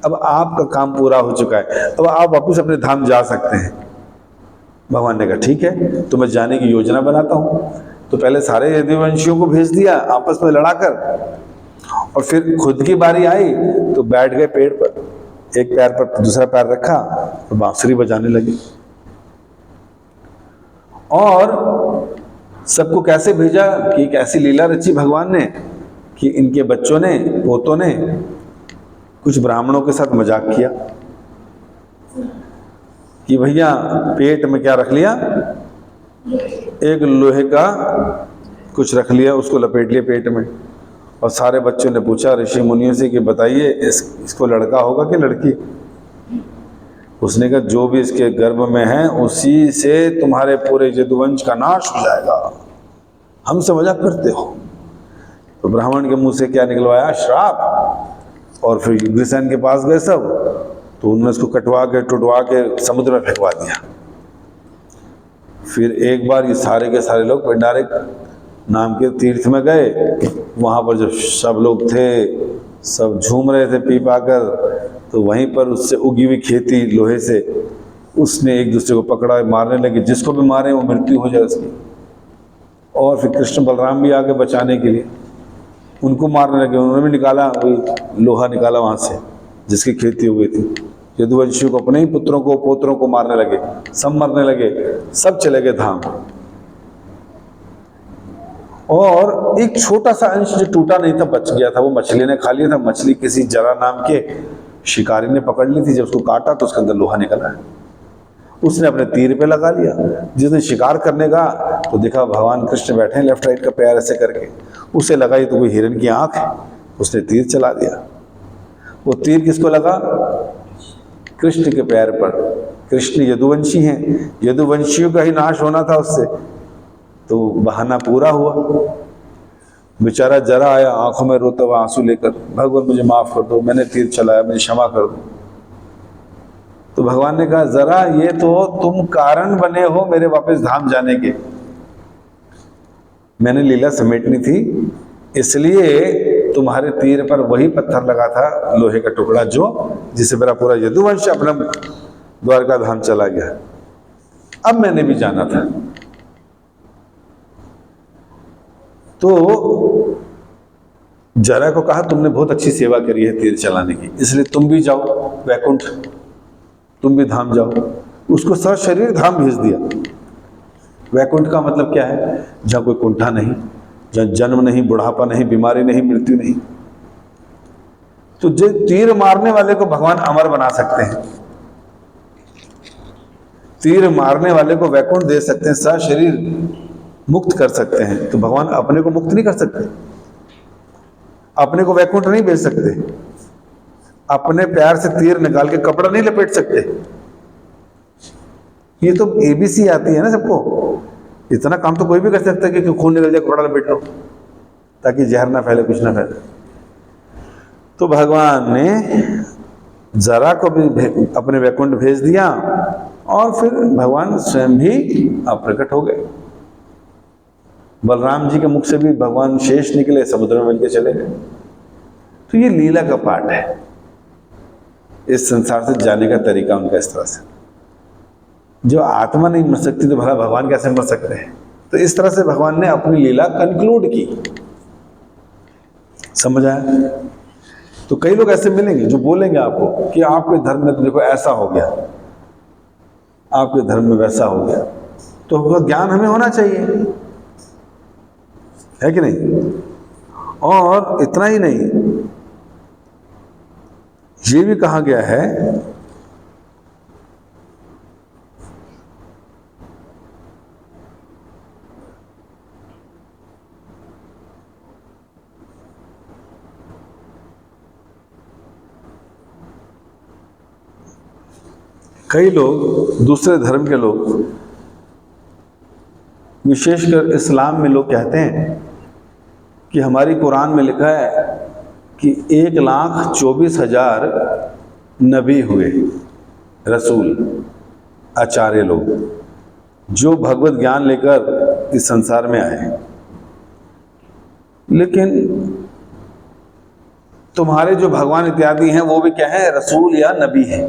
अब आपका काम पूरा हो चुका है, अब आप वापस अपने धाम जा सकते हैं। भगवान ने कहा ठीक है, तो मैं जाने की योजना बनाता हूँ। तो पहले सारे यदुवंशियों को भेज दिया आपस में लड़ाकर, और फिर खुद की बारी आई तो बैठ गए पेड़ पर, एक पैर पर दूसरा पैर रखा तो बांसुरी बजाने लगे। और सबको कैसे भेजा कि एक ऐसी लीला रची भगवान ने कि इनके बच्चों ने, पोतों ने कुछ ब्राह्मणों के साथ मजाक किया कि भैया पेट में क्या रख लिया, एक लोहे का कुछ रख लिया, उसको लपेट लिया पेट में। और सारे बच्चों ने पूछा ऋषि मुनियों से कि बताइए इसको लड़का होगा कि लड़की? उसने कहा जो भी इसके गर्भ में है उसी से तुम्हारे पूरे यदुवंश का नाश हो जाएगा, हमसे मजाक करते हो? तो ब्राह्मण के मुंह से क्या निकलवाया? श्राप। और फिर युग्रसेन के पास गए सब, तो उन्होंने इसको कटवा के टुटवा के समुद्र में फेंकवा दिया। फिर एक बार ये सारे के सारे लोग पिंडारिक नाम के तीर्थ में गए। वहाँ पर जब सब लोग थे, सब झूम रहे थे पी पाकर, तो वहीं पर उससे उगी हुई खेती लोहे से उसने एक दूसरे को पकड़ा, मारने लगे। जिसको भी मारे वो मृत्यु हो जाए उसकी। और फिर कृष्ण बलराम भी आगे बचाने के लिए उनको मारने लगे। उन्होंने भी निकाला, वही लोहा निकाला वहाँ से जिसकी खेती हो गई थी। यदुवंशियों को, अपने ही पुत्रों को, पोत्रों को मारने लगे, सब मरने लगे, सब चले गए धाम। और एक छोटा सा अंश जो टूटा नहीं था, बच गया था, वो मछली ने खा लिया था। मछली किसी जरा नाम के शिकारी ने पकड़ ली थी। जब उसको काटा तो उसके अंदर लोहा निकला है, उसने अपने तीर पे लगा लिया। जिसने शिकार करने का तो देखा भगवान कृष्ण बैठे हैं लेफ्ट राइट का पैर ऐसे करके, उसे लगाई तो कोई हिरण की आंख है, उसने तीर चला दिया। वो तीर किसको लगा? कृष्ण के पैर पर। कृष्ण यदुवंशी हैं, यदुवंशियों का ही नाश होना था उससे, तो बहाना पूरा हुआ। बेचारा जरा आया आंखों में रोता हुआ आंसू लेकर, भगवान मुझे माफ कर दो, मैंने तीर चलाया, मुझे क्षमा कर दो। तो भगवान ने कहा जरा ये तो तुम कारण बने हो मेरे वापस धाम जाने के, मैंने लीला समेटनी थी, इसलिए तुम्हारे तीर पर वही पत्थर लगा था, लोहे का टुकड़ा, जो जिसे मेरा पूरा यदुवंश अपना द्वारका धाम चला गया। अब मैंने भी जाना था। तो जरा को कहा तुमने बहुत अच्छी सेवा करी है तीर चलाने की, इसलिए तुम भी जाओ वैकुंठ, तुम भी धाम जाओ। उसको सशरीर धाम भेज दिया। वैकुंठ का मतलब क्या है? जहाँ कोई कुंठा नहीं, जन्म नहीं, बुढ़ापा नहीं, बीमारी नहीं, मृत्यु नहीं। तो जो तीर मारने वाले को भगवान अमर बना सकते हैं, तीर मारने वाले को वैकुंठ दे सकते हैं, सशरीर मुक्त कर सकते हैं। तो भगवान अपने को मुक्त नहीं कर सकते, अपने को वैकुंठ नहीं भेज सकते, अपने पैर से तीर निकाल के कपड़ा नहीं लपेट सकते। ये तो एबीसी आती है ना सबको, इतना काम तो कोई भी कर सकता है कि खून निकल जाए कपड़ा लपेट लो ताकि जहर ना फैले, कुछ ना फैले। तो भगवान ने जरा को भी अपने वैकुंठ भेज दिया और फिर भगवान स्वयं भी प्रकट हो गए। बलराम जी के मुख से भी भगवान शेष निकले, समुद्र में मिलके चले गए। तो ये लीला का पाठ है, इस संसार से जाने का तरीका उनका इस तरह से। जो आत्मा नहीं मर सकती तो भला भगवान कैसे मर सकते हैं? तो इस तरह से भगवान ने अपनी लीला कंक्लूड की। समझ आया? तो कई लोग ऐसे मिलेंगे जो बोलेंगे आपको कि आपके धर्म में तो देखो ऐसा हो गया, आपके धर्म में वैसा हो गया। तो ज्ञान हमें होना चाहिए, है कि नहीं? और इतना ही नहीं, ये भी कहा गया है कई लोग, दूसरे धर्म के लोग, विशेषकर इस्लाम में लोग कहते हैं कि हमारी कुरान में लिखा है कि 1,24,000 नबी हुए, रसूल, आचार्य लोग, जो भगवत ज्ञान लेकर इस संसार में आए। लेकिन तुम्हारे जो भगवान इत्यादि हैं वो भी क्या है? रसूल या नबी हैं।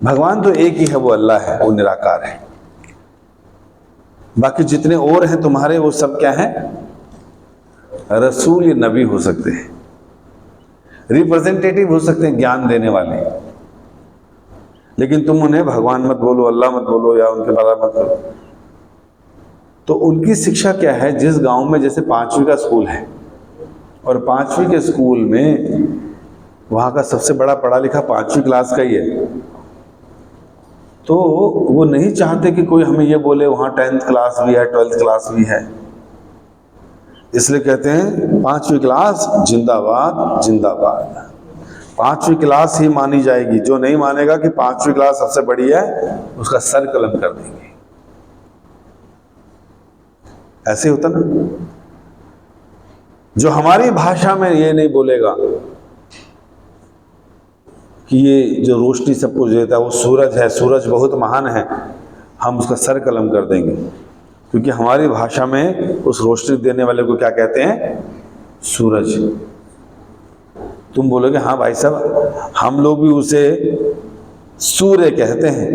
भगवान तो एक ही है, वो अल्लाह है, वो निराकार है। बाकी जितने और हैं तुम्हारे, वो सब क्या है? रसूल या नबी हो सकते हैं, रिप्रेजेंटेटिव हो सकते हैं, ज्ञान देने वाले। लेकिन तुम उन्हें भगवान मत बोलो, अल्लाह मत बोलो, या उनके बारे मत बोलो। तो उनकी शिक्षा क्या है? जिस गांव में जैसे 5वीं का स्कूल है और 5वीं के स्कूल में वहाँ का सबसे बड़ा पढ़ा लिखा 5वीं क्लास का ही है, तो वो नहीं चाहते कि कोई हमें ये बोले वहाँ 10th क्लास भी है, 12th क्लास भी है। इसलिए कहते हैं 5वीं क्लास जिंदाबाद जिंदाबाद, 5वीं क्लास ही मानी जाएगी। जो नहीं मानेगा कि 5वीं क्लास सबसे बड़ी है, उसका सर कलम कर देंगे। ऐसे होता ना। जो हमारी भाषा में ये नहीं बोलेगा कि ये जो रोशनी सबको देता है वो सूरज है, सूरज बहुत महान है, हम उसका सर कलम कर देंगे। क्योंकि हमारी भाषा में उस रोशनी देने वाले को क्या कहते हैं? सूरज। तुम बोलोगे हाँ भाई साहब, हम लोग भी उसे सूर्य कहते हैं।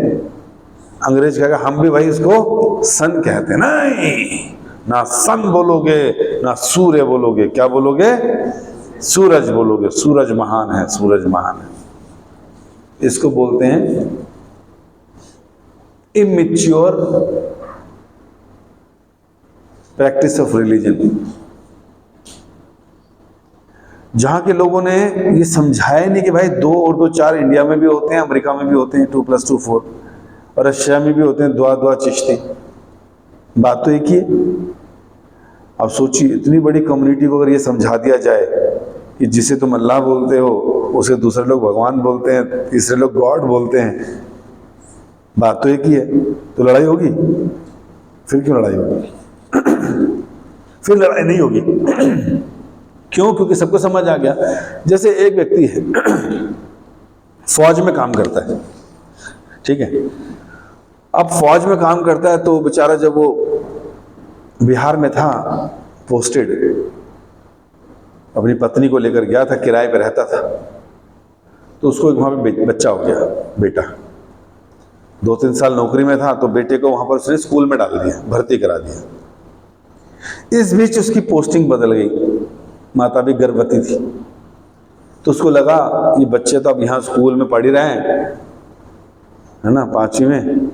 अंग्रेज कहेगा हम भी भाई इसको सन कहते हैं। नहीं, ना सन बोलोगे ना सूर्य बोलोगे, क्या बोलोगे? सूरज बोलोगे। सूरज महान है, सूरज महान है। इसको बोलते हैं इमेच्योर प्रैक्टिस ऑफ रिलीजन। जहां के लोगों ने ये समझाया नहीं कि भाई 2 और 2 4 इंडिया में भी होते हैं, अमेरिका में भी होते हैं 2 + 2 4, और रशिया में भी होते हैं 2 2 चिश्ती। बात तो एक ही है। अब सोचिए, इतनी बड़ी कम्युनिटी को अगर ये समझा दिया जाए कि जिसे तुम अल्लाह बोलते हो उसे दूसरे लोग भगवान बोलते हैं, तीसरे लोग गॉड बोलते हैं, बात तो एक ही है, तो लड़ाई होगी? फिर क्यों लड़ाई होगी? फिर लड़ाई नहीं होगी। क्यों? क्योंकि सबको समझ आ गया। जैसे एक व्यक्ति है, फौज में काम करता है, ठीक है। अब फौज में काम करता है तो बेचारा जब वो बिहार में था पोस्टेड, अपनी पत्नी को लेकर गया था, किराए पे रहता था, तो उसको एक वहाँ पे बच्चा हो गया, बेटा। 2-3 साल नौकरी में था तो बेटे को वहाँ पर उसने स्कूल में डाल दिया, भर्ती करा दिया। इस बीच उसकी पोस्टिंग बदल गई, माता भी गर्भवती थी, तो उसको लगा ये बच्चे तो अब यहाँ स्कूल में पढ़ ही रहे हैं, है ना, 5वीं में,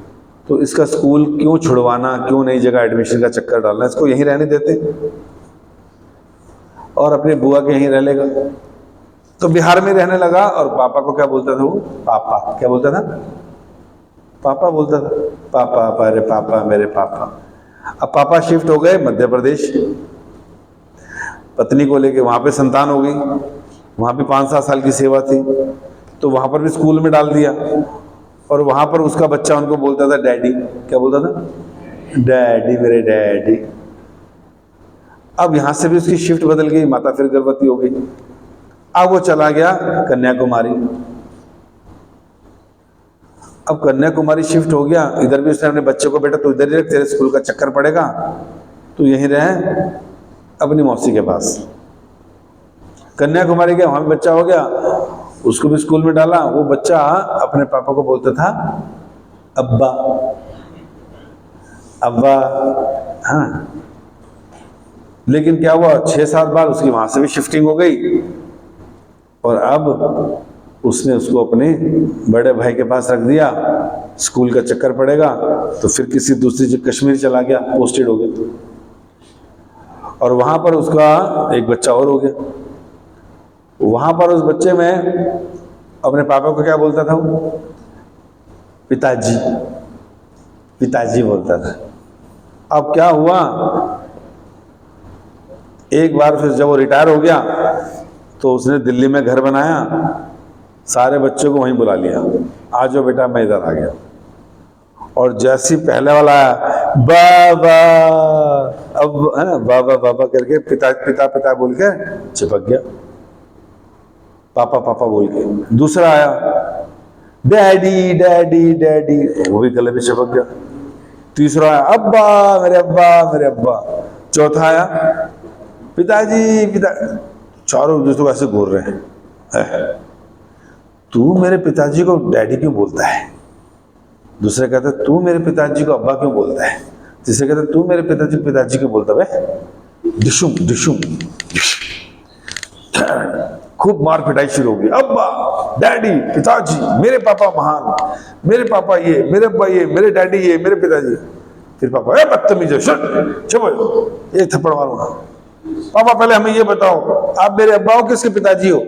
तो इसका स्कूल क्यों छुड़वाना, क्यों नई जगह एडमिशन का चक्कर डालना, इसको यहीं रहने देते और अपनी बुआ के यहीं रह लेगा। तो बिहार में रहने लगा और पापा को क्या बोलता था वो, पापा क्या बोलता था, पापा बोलता था, पापा अरे पापा मेरे पापा। अब पापा शिफ्ट हो गए मध्य प्रदेश, पत्नी को लेके, वहां पे संतान हो गई, वहां पे 5-7 साल की सेवा थी, तो वहां पर भी स्कूल में डाल दिया और वहां पर उसका बच्चा उनको बोलता था डैडी, क्या बोलता था, डैडी मेरे डैडी। अब यहां से भी उसकी शिफ्ट बदल गई, माता फिर गर्भवती हो गई। अब वो चला गया कन्याकुमारी। अब कन्याकुमारी शिफ्ट हो गया, इधर भी उसने अपने बच्चे को, बेटा तू इधर ही रख, तेरे स्कूल का चक्कर पड़ेगा, तू यहीं रहे अपनी मौसी के पास। कन्याकुमारी गया, वहां भी बच्चा हो गया, उसको भी स्कूल में डाला। वो बच्चा अपने पापा को बोलता था अब्बा अब्बा। हाँ, लेकिन क्या हुआ, 6-7 बार उसकी वहां से भी शिफ्टिंग हो गई और अब उसने उसको अपने बड़े भाई के पास रख दिया। स्कूल का चक्कर पड़ेगा तो फिर किसी दूसरी जगह कश्मीर चला गया, पोस्टेड हो गया और वहां पर उसका एक बच्चा और हो गया। वहां पर उस बच्चे में अपने पापा को क्या बोलता था वो, पिताजी, पिताजी बोलता था। अब क्या हुआ, एक बार फिर जब वो रिटायर हो गया तो उसने दिल्ली में घर बनाया, सारे बच्चों को वहीं बुला लिया, आ जाओ बेटा मैं इधर आ गया। और जैसी पहले वाला आया बाबा, अब है ना बाबा बाबा करके पिता पिता पिता बोल के चिपक गया, पापा पापा बोल के। दूसरा आया डैडी डैडी डैडी, वो भी गले पे चिपक गया। तीसरा आया अब्बा मेरे अब्बा मेरे अब्बा। चौथा आया पिताजी पिता। चारों दूसरों को ऐसे घूर रहे हैं, तू मेरे पिताजी को डैडी क्यों बोलता है। दूसरे कहते तू मेरे पिताजी को अब्बा क्यों बोलता है। तीसरे कहते तू मेरे पिताजी पिताजी क्यों बोलता है। डिशुम डिशुम, खूब मार पिटाई शुरू हो गई। अब्बा डैडी पिताजी, मेरे पापा महान, मेरे पापा ये, मेरे अब्बा ये, मेरे डैडी ये, मेरे पिताजी। फिर पापा ए बदतमीज, चुप, एक थप्पड़ मारूंगा। पापा पहले हमें ये बताओ, आप मेरे अब्बा हो किसके पिताजी हो।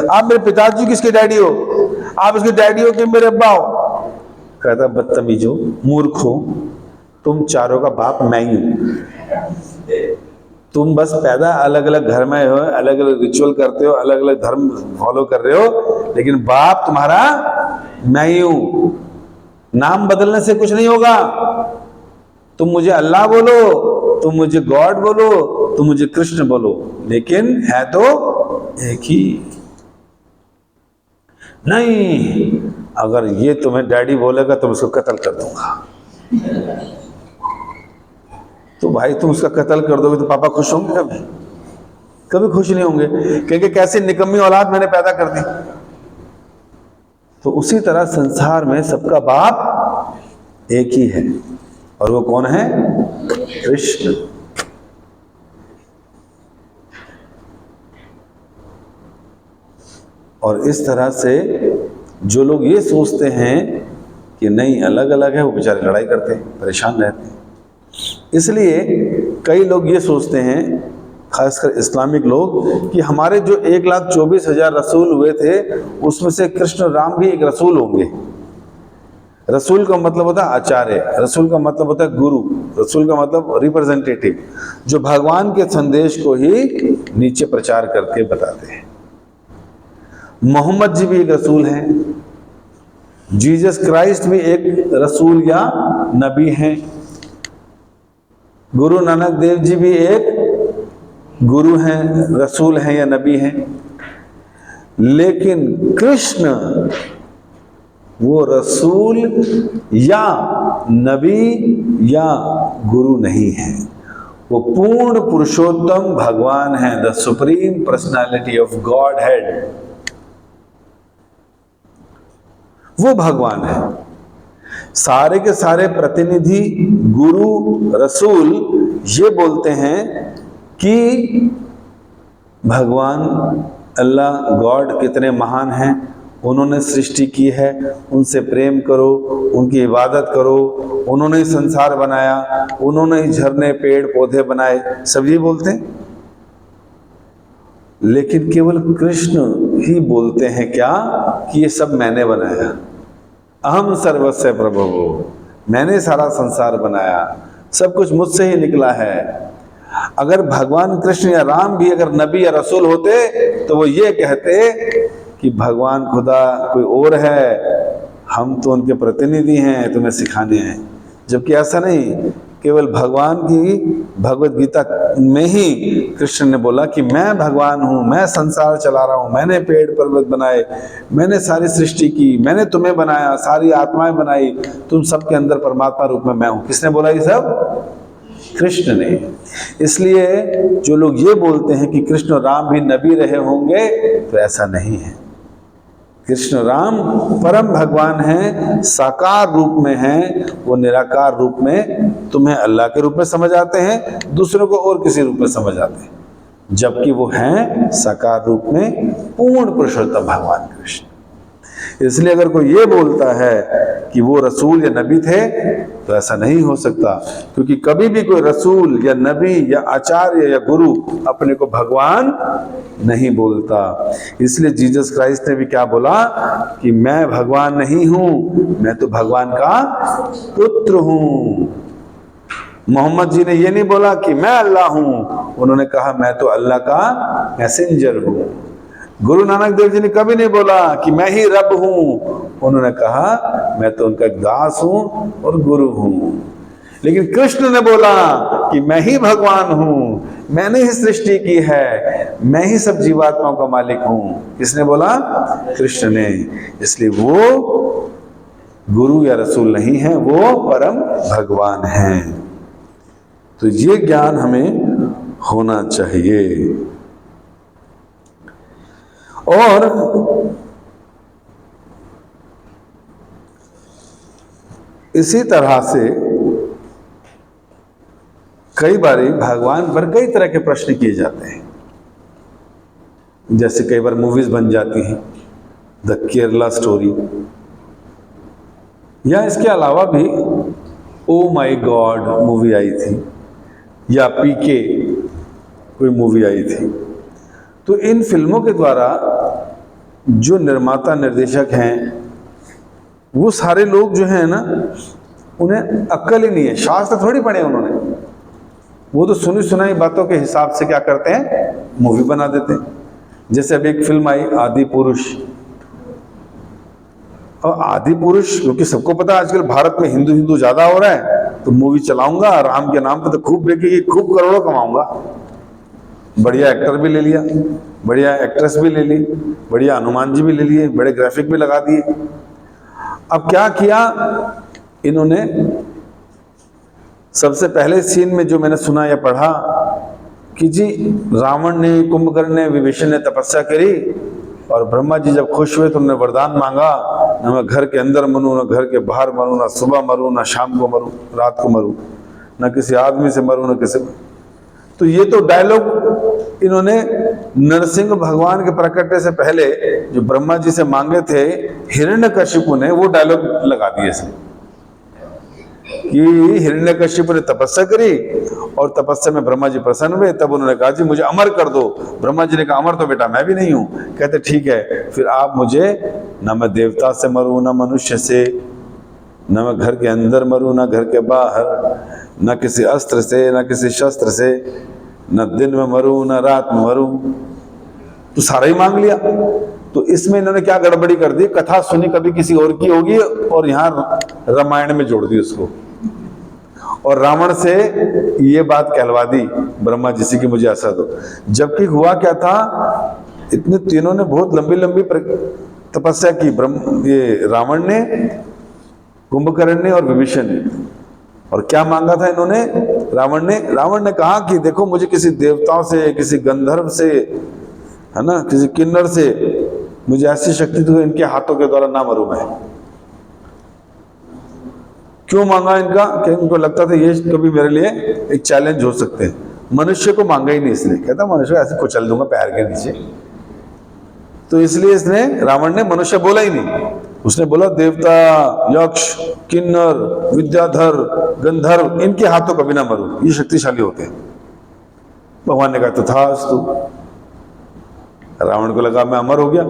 आप मेरे पिताजी किसके डैडी हो। आप इसके डैडी हो कि मेरे अब्बा हो। कहता बदतमीज हो, मूर्ख हो, तुम चारों का बाप मैं ही हूं। तुम बस पैदा अलग अलग घर में हो, अलग अलग रिचुअल करते हो, अलग अलग धर्म फॉलो कर रहे हो, लेकिन बाप तुम्हारा मैं ही हूं। नाम बदलने से कुछ नहीं होगा। तुम मुझे अल्लाह बोलो, तुम मुझे गॉड बोलो, तुम मुझे कृष्ण बोलो, लेकिन है तो एक ही। नहीं, अगर ये तुम्हें डैडी बोलेगा तो उसको कत्ल कर दूंगा। तो भाई तुम उसका कत्ल कर दोगे तो पापा खुश होंगे कभी? कभी खुश नहीं होंगे, क्योंकि कैसी निकम्मी औलाद मैंने पैदा कर दी। तो उसी तरह संसार में सबका बाप एक ही है, और वो कौन है? कृष्ण। और इस तरह से जो लोग ये सोचते हैं कि नहीं अलग अलग है, वो बेचारे लड़ाई करते हैं, परेशान रहते हैं। इसलिए कई लोग ये सोचते हैं, खासकर इस्लामिक लोग, कि हमारे जो 1,24,000 रसूल हुए थे उसमें से कृष्ण राम भी एक रसूल होंगे। रसूल का मतलब होता है आचार्य, रसूल का मतलब होता है गुरु, रसूल का मतलब रिप्रेजेंटेटिव, जो भगवान के संदेश को ही नीचे प्रचार करके बताते हैं। मोहम्मद जी भी एक रसूल हैं, जीसस क्राइस्ट भी एक रसूल या नबी हैं, गुरु नानक देव जी भी एक गुरु हैं, रसूल हैं या नबी हैं। लेकिन कृष्ण वो रसूल या नबी या गुरु नहीं है, वो पूर्ण पुरुषोत्तम भगवान है, the supreme personality of God head, वो भगवान है। सारे के सारे प्रतिनिधि, गुरु, रसूल ये बोलते हैं कि भगवान अल्लाह गॉड कितने महान हैं, उन्होंने सृष्टि की है, उनसे प्रेम करो, उनकी इबादत करो, उन्होंने ही संसार बनाया, उन्होंने ही झरने पेड़ पौधे बनाए, सब ये बोलते हैं। लेकिन केवल कृष्ण ही बोलते हैं क्या कि ये सब मैंने बनाया, अहम सर्वस्य प्रभवो, मैंने सारा संसार बनाया, सब कुछ मुझसे ही निकला है। अगर भगवान कृष्ण या राम भी अगर नबी या रसूल होते तो वो ये कहते कि भगवान खुदा कोई और है, हम तो उनके प्रतिनिधि हैं, तुम्हें सिखाने हैं। जबकि ऐसा नहीं, केवल भगवान की भगवत गीता में ही कृष्ण ने बोला कि मैं भगवान हूँ, मैं संसार चला रहा हूँ, मैंने पेड़ पर्वत बनाए, मैंने सारी सृष्टि की, मैंने तुम्हें बनाया, सारी आत्माएं बनाई, तुम सबके अंदर परमात्मा रूप में मैं हूँ। किसने बोला ये सब? कृष्ण ने। इसलिए जो लोग ये बोलते हैं कि कृष्ण राम भी नबी रहे होंगे, तो ऐसा नहीं है। कृष्ण राम परम भगवान हैं, साकार रूप में हैं, वो निराकार रूप में तुम्हें अल्लाह के रूप में समझ आते हैं, दूसरों को और किसी रूप में समझ आते हैं, जबकि वो हैं साकार रूप में पूर्ण पुरुषोत्तम भगवान कृष्ण। इसलिए अगर कोई ये बोलता है कि वो रसूल या नबी थे, तो ऐसा नहीं हो सकता, क्योंकि कभी भी कोई रसूल या नबी या आचार्य या गुरु अपने को भगवान नहीं बोलता। इसलिए जीसस क्राइस्ट ने भी क्या बोला कि मैं भगवान नहीं हूं, मैं तो भगवान का पुत्र हूं। मोहम्मद जी ने ये नहीं बोला कि मैं अल्लाह हूं, उन्होंने कहा मैं तो अल्लाह का मैसेंजर हूं। गुरु नानक देव जी ने कभी नहीं बोला कि मैं ही रब हूं, उन्होंने कहा मैं तो उनका दास हूं और गुरु हूं। लेकिन कृष्ण ने बोला कि मैं ही भगवान हूं, मैंने ही सृष्टि की है, मैं ही सब जीवात्माओं का मालिक हूं। किसने बोला? कृष्ण ने। इसलिए वो गुरु या रसूल नहीं है, वो परम भगवान हैं। तो ये ज्ञान हमें होना चाहिए। और इसी तरह से कई बार भगवान पर कई तरह के प्रश्न किए जाते हैं। जैसे कई बार मूवीज बन जाती हैं, द केरला स्टोरी, या इसके अलावा भी ओ माई गॉड मूवी आई थी, या पीके कोई मूवी आई थी। तो इन फिल्मों के द्वारा जो निर्माता निर्देशक हैं, वो सारे लोग जो हैं ना, उन्हें अक्ल ही नहीं है, शास्त्र थोड़ी पढ़े उन्होंने, वो तो सुनी सुनाई बातों के हिसाब से क्या करते हैं, मूवी बना देते हैं। जैसे अब एक फिल्म आई आदि पुरुष, और आदि पुरुष क्योंकि सबको पता है आजकल भारत में हिंदू ज्यादा हो रहा है, तो मूवी चलाऊंगा राम के नाम पे, तो खूब बेचेगी, खूब करोड़ों कमाऊंगा। बढ़िया एक्टर भी ले लिया, बढ़िया एक्ट्रेस भी ले ली, बढ़िया हनुमान जी भी ले लिए, बड़े ग्राफिक भी लगा दिए। अब क्या किया इन्होंने, सबसे पहले सीन में जो मैंने सुना या पढ़ा कि जी रावण ने, कुंभकर्ण ने, विभीषण ने तपस्या करी, और ब्रह्मा जी जब खुश हुए तो उन्होंने वरदान मांगा, ना मैं घर के अंदर मरूं, ना घर के बाहर मरूं, ना सुबह मरूं, ना शाम को मरूं, रात को मरूं, ना किसी आदमी से मरूं, ना किसी। तो ये तो डायलॉग इन्होंने नरसिंह भगवान के प्रकटने से पहले जो ब्रह्मा जी से मांगे थे हिरण्यकशिपु ने, वो डायलॉग लगा दिए इसने कि हिरण्यकशिपु ने तपस्या करी और तपस्या में ब्रह्मा जी प्रसन्न हुए, तब उन्होंने कहा जी मुझे अमर कर दो। ब्रह्मा जी ने कहा अमर तो बेटा मैं भी नहीं हूं। कहते ठीक है, फिर आप मुझे, ना मैं देवता से मरूं, ना मनुष्य से, ना मैं घर के अंदर मरूं, ना घर के बाहर, ना किसी अस्त्र से, ना किसी शस्त्र से, ना दिन में मरूं, ना रात में मरूं, तो सारा ही मांग लिया। तो इसमें इन्होंने क्या गड़बड़ी कर दी, कथा सुनी कभी किसी और की होगी और यहाँ रामायण में जोड़ दी उसको, और रावण से ये बात कहलवा दी ब्रह्मा जी से कि मुझे ऐसा दो। जबकि हुआ क्या था, इतने तीनों ने बहुत लंबी लंबी तपस्या की, ये रावण ने, कुंभकर्ण ने और विभीषण ने। और क्या मांगा था इन्होंने, रावण ने कहा कि देखो मुझे किसी देवताओं से, किसी गंधर्व से, है ना, किसी किन्नर से मुझे ऐसी शक्ति दो इनके हाथों के द्वारा ना मरूं मैं। क्यों मांगा इनका, कि उनको लगता था ये कभी मेरे लिए एक चैलेंज हो सकते हैं। मनुष्य को मांगा ही नहीं इसने, कहता मनुष्य ऐसे कुचल दूंगा पैर के नीचे। तो इसलिए इसने रावण ने मनुष्य बोला ही नहीं, उसने बोला देवता, यक्ष, किन्नर, विद्याधर, गंधर्व, इनके हाथों कभी ना मरो, ये शक्तिशाली होते हैं। भगवान ने कहा तथास्तु। रावण को लगा मैं अमर हो गया,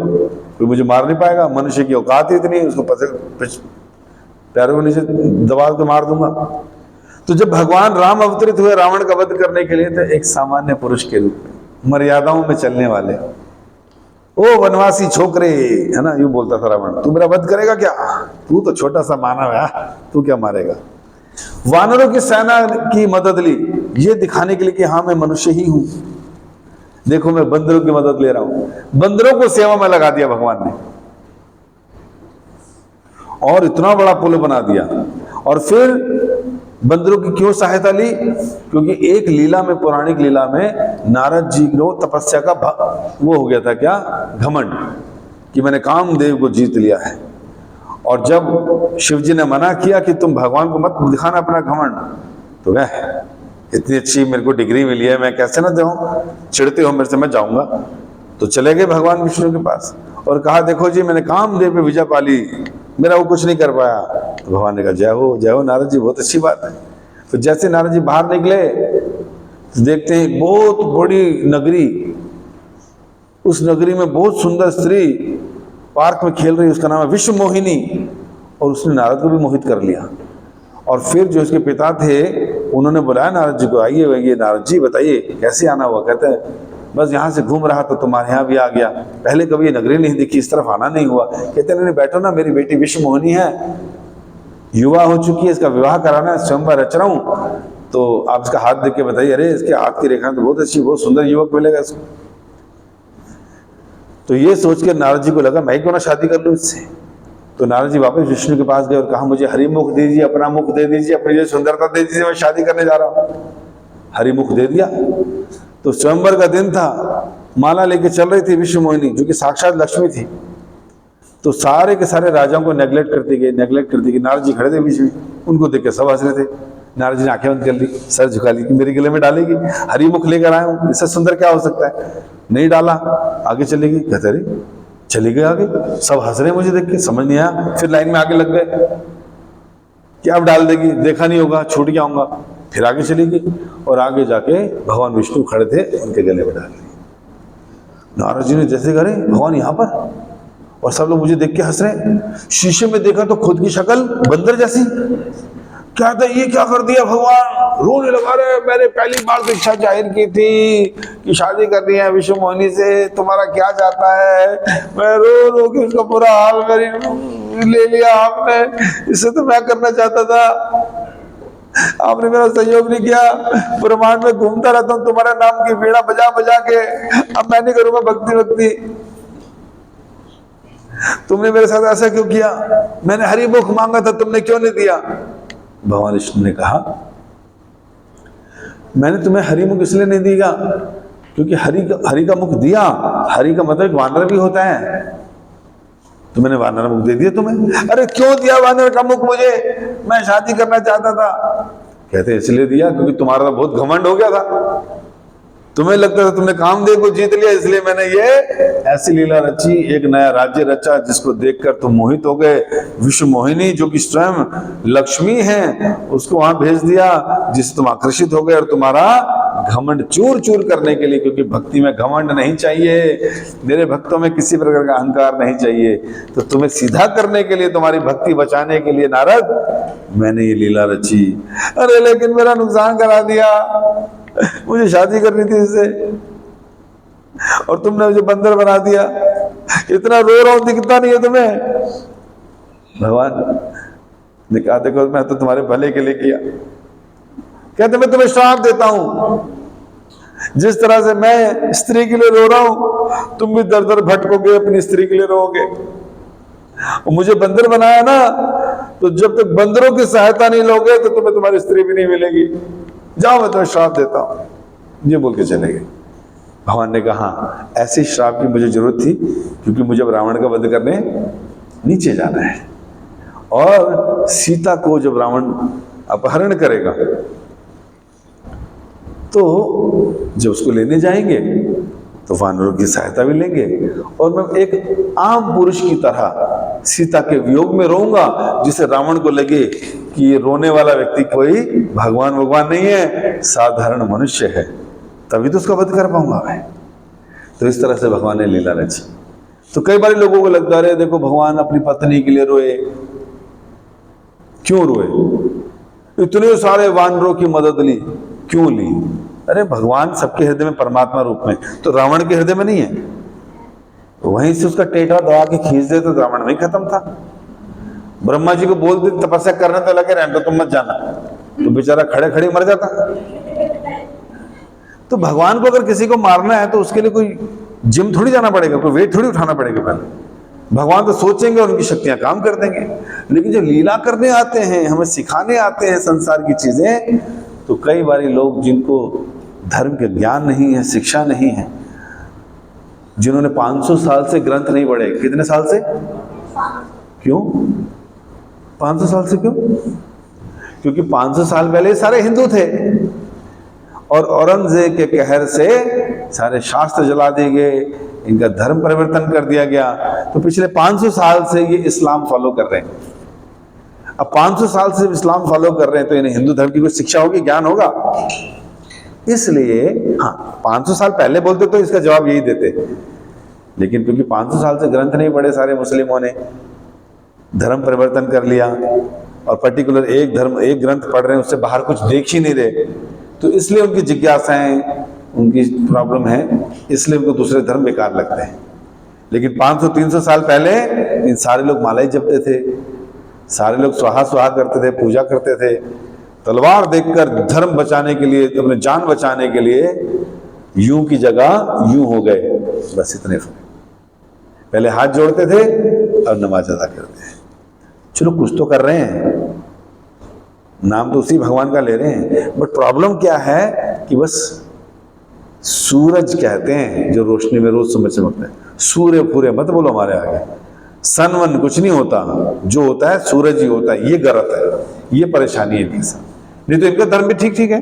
कोई मुझे मार नहीं पाएगा, मनुष्य की औकात ही इतनी, उसको पैरों के नीचे दबा के मार दूंगा। तो जब भगवान राम अवतरित हुए रावण का वध करने के लिए, तो एक सामान्य पुरुष के रूप में, मर्यादाओं में चलने वाले, ओ वनवासी छोकरे, है ना, यूं बोलता था रावण, तू मेरा वध करेगा क्या? तू तो छोटा सा मानव है, तू क्या मारेगा? वानरों की सेना की मदद ली, ये दिखाने के लिए कि हाँ मैं मनुष्य ही हूं। देखो मैं बंदरों की मदद ले रहा हूं, बंदरों को सेवा में लगा दिया भगवान ने, और इतना बड़ा पुल बना दिया। और फिर बंदरों की क्यों सहायता ली? क्योंकि एक लीला में, पौराणिक लीला में, नारद जी को तपस्या का वो हो गया था, क्या, घमंड, कि मैंने कामदेव को जीत लिया है। और जब शिव जी ने मना किया कि तुम भगवान को मत दिखाना अपना घमंड, तो वह इतनी अच्छी मेरे को डिग्री मिली है, मैं कैसे ना दूं, चिढ़ते हो मेरे से, मैं जाऊंगा। तो चले गए भगवान विष्णु के पास और कहा देखो जी मैंने कामदेव पे विजय पा ली, मेरा वो कुछ नहीं कर पाया। तो भगवान ने कहा जय हो नारद जी, बहुत अच्छी बात है। तो जैसे नारद जी बाहर निकले तो देखते हैं बहुत बड़ी नगरी, उस नगरी में बहुत सुंदर स्त्री पार्क में खेल रही, उसका नाम है विश्व मोहिनी, और उसने नारद को भी मोहित कर लिया। और फिर जो उसके पिता थे उन्होंने बुलाया नारद जी को, आइए नारद जी बताइए कैसे आना हुआ? कहते हैं बस यहाँ से घूम रहा तो तुम्हारे यहाँ भी आ गया, पहले कभी ये नगरी नहीं दिखी, इस तरफ आना नहीं हुआ। कहते नहीं बैठो ना, मेरी बेटी विश्व मोहिनी है, युवा हो चुकी है, इसका विवाह कराना है, स्वयंवर रच रहा हूं, तो आप इसका हाथ देख के बताइए। अरे इसके हाथ की रेखा तो बहुत अच्छी, बहुत सुंदर युवक मिलेगा इसको। तो ये सोच के नारद जी को लगा मैं क्यों ना शादी कर लूं इससे। तो नारद जी वापस विष्णु के पास गए और कहा मुझे हरिमुख दे दीजिए, अपना मुख दे दीजिए, अपनी जो सुंदरता दे दीजिए, मैं शादी करने जा रहा हूं। हरिमुख दे दिया। तो स्वयंवर का दिन था, माला लेके चल रही थी विश्व मोहिनी, जो कि साक्षात लक्ष्मी थी। तो सारे के सारे राजाओं को नेग्लेक्ट करती गई। नारद जी खड़े थे बीच में, उनको देख के सब हंस रहे थे। नारद जी ने आंखें बंद कर ली, सर झुका ली कि मेरे गले में डालेगी, हरिमुख लेकर आया हूं, इससे सुंदर क्या हो सकता है। नहीं डाला, आगे चलेगी। कहते रहे चली गई आगे, सब हंस रहे मुझे देख के, समझ नहीं आया। फिर लाइन में आगे लग गए कि अब डाल देगी, देखा नहीं होगा, छूट गया होगा। फिर आगे चली गई और आगे जाके भगवान विष्णु खड़े थे, उनके गले में डाल दी। नारद जी ने जैसे करे भगवान यहाँ पर, और सब लोग मुझे देख के हंस रहे। शीशे में देखा तो खुद की शक्ल बंदर जैसी। क्या था ये, क्या कर दिया भगवान? रोने लगा रहे, मैंने पहली बार तो इच्छा जाहिर की थी कि शादी करनी है विश्व मोहिनी से, तुम्हारा क्या जाता है? मैं रो रो के उसका पूरा हाल मेरी ले लिया आपने, इससे तो मैं करना चाहता था, आपने मेरा सहयोग नहीं किया। ब्रह्मांड में घूमता रहता हूँ तुम्हारे नाम की वीणा बजा बजा के, अब मैं नहीं करूंगा भक्ति। तुमने मेरे साथ ऐसा क्यों किया? मैंने हरिमुख मांगा था, तुमने क्यों नहीं दिया? भगवान विष्णु ने कहा मैंने तुम्हें हरिमुख इसलिए नहीं दिया क्योंकि हरि का मुख दिया। हरि का मतलब वानर भी होता है, तो मैंने वानर मुख दे दिया तुम्हें। अरे क्यों दिया वानर का मुख मुझे? मैं शादी करना चाहता था। कहते इसलिए दिया क्योंकि तुम्हारा तो बहुत घमंड हो गया था, तुम्हें लगता था तुमने कामदेव को जीत लिया, इसलिए मैंने ये ऐसी लीला रची, एक नया राज्य रचा जिसको देखकर तुम मोहित हो गए। विश्व मोहिनी जो कि स्वयं लक्ष्मी है, उसको वहां भेज दिया जिससे तुम आकर्षित हो गए, और तुम्हारा घमंड चूर चूर करने के लिए, क्योंकि भक्ति में घमंड नहीं चाहिए, मेरे भक्तों में किसी प्रकार का अहंकार नहीं चाहिए। तो तुम्हें सीधा करने के लिए, तुम्हारी भक्ति बचाने के लिए नारद मैंने ये लीला रची। अरे लेकिन मेरा नुकसान करा दिया, मुझे शादी करनी थी इससे, और तुमने मुझे बंदर बना दिया। इतना रो रहा हूं, दिखता नहीं है तुम्हें? भगवान ने कहा देखो मैं तो तुम्हारे भले के लिए किया। कहते मैं तुम्हें श्राप देता हूं, जिस तरह से मैं स्त्री के लिए रो रहा हूं, तुम भी दर दर भटकोगे, अपनी स्त्री के लिए रोओगे। और मुझे बंदर बनाया ना, तो जब तक बंदरों की सहायता नहीं लोगे तो तुम्हें तुम्हारी स्त्री भी नहीं मिलेगी। जाओ मैं तुम्हें श्राप देता हूं। ये बोल के चले गए। भगवान ने कहा ऐसे श्राप की मुझे जरूरत थी, क्योंकि मुझे रावण का वध करने नीचे जाना है, और सीता को जब रावण अपहरण करेगा तो जब उसको लेने जाएंगे तो वानरों की सहायता भी लेंगे और मैं एक आम पुरुष की तरह सीता के वियोग में रोऊंगा, जिससे रावण को लगे कि ये रोने वाला व्यक्ति कोई भगवान नहीं है, साधारण मनुष्य है, तभी तो उसका वध कर पाऊंगा मैं। तो इस तरह से भगवान ने लीला रची। तो कई बार लोगों को लगता है देखो भगवान अपनी पत्नी के लिए रोए, क्यों रोए, इतने सारे वानरों की मदद ली, क्यों ली? अरे भगवान सबके हृदय में परमात्मा रूप में, तो रावण के हृदय में नहीं है, तो वहीं से उसका टेढ़ा दबा के खींच दे तो रावण में खत्म था। ब्रह्मा जी को बोल दे तपस्या करने तो लगे रहने, तो तुम मत जाना, तो बेचारा खड़े खड़े मर जाता। तो भगवान को अगर किसी को मारना है तो उसके लिए कोई जिम थोड़ी जाना पड़ेगा, कोई वेट थोड़ी उठाना पड़ेगा। पहले भगवान तो सोचेंगे और उनकी शक्तियां काम कर देंगे। लेकिन जो लीला करने आते हैं, हमें सिखाने आते हैं संसार की चीजें, तो कई बारी लोग जिनको धर्म के ज्ञान नहीं है, शिक्षा नहीं है, जिन्होंने 500 साल से ग्रंथ नहीं पढ़े, कितने साल से? क्यों 500 साल से? क्यों? क्योंकि 500 साल पहले सारे हिंदू थे और औरंगजेब के कहर से सारे शास्त्र जला दिए गए, इनका धर्म परिवर्तन कर दिया गया। तो पिछले 500 साल से ये इस्लाम फॉलो कर रहे हैं। अब 500 साल से इस्लाम फॉलो कर रहे हैं तो इन्हें हिंदू धर्म की कोई शिक्षा होगी, ज्ञान होगा? इसलिए हाँ, 500 साल पहले बोलते तो इसका जवाब यही देते, लेकिन क्योंकि 500 साल से ग्रंथ नहीं पढ़े सारे मुस्लिमों ने, धर्म परिवर्तन कर लिया और पर्टिकुलर एक धर्म एक ग्रंथ पढ़ रहे हैं, उससे बाहर कुछ देख ही नहीं रहे, तो इसलिए उनकी जिज्ञासाएं, उनकी प्रॉब्लम है, इसलिए उनको दूसरे धर्म बेकार लगते हैं। लेकिन 500-300 साल पहले इन सारे लोग माला ही जपते थे, सारे लोग स्वाहा स्वाहा करते थे, पूजा करते थे। तलवार देखकर धर्म बचाने के लिए, अपने जान बचाने के लिए यूं की जगह यूं हो गए, बस इतने फर्क। पहले हाथ जोड़ते थे और नमाज अदा करते हैं। चलो कुछ तो कर रहे हैं, नाम तो उसी भगवान का ले रहे हैं, बट प्रॉब्लम क्या है कि बस सूरज कहते हैं जो रोशनी में रोज सुबह चमकता है, सूर्य पूरे मत बोलो हमारे आगे, सन वन कुछ नहीं होता, जो होता है सूरज ही होता है। ये गलत है, ये परेशानी है इनके साथ। नहीं तो इनका धर्म भी ठीक ठीक है,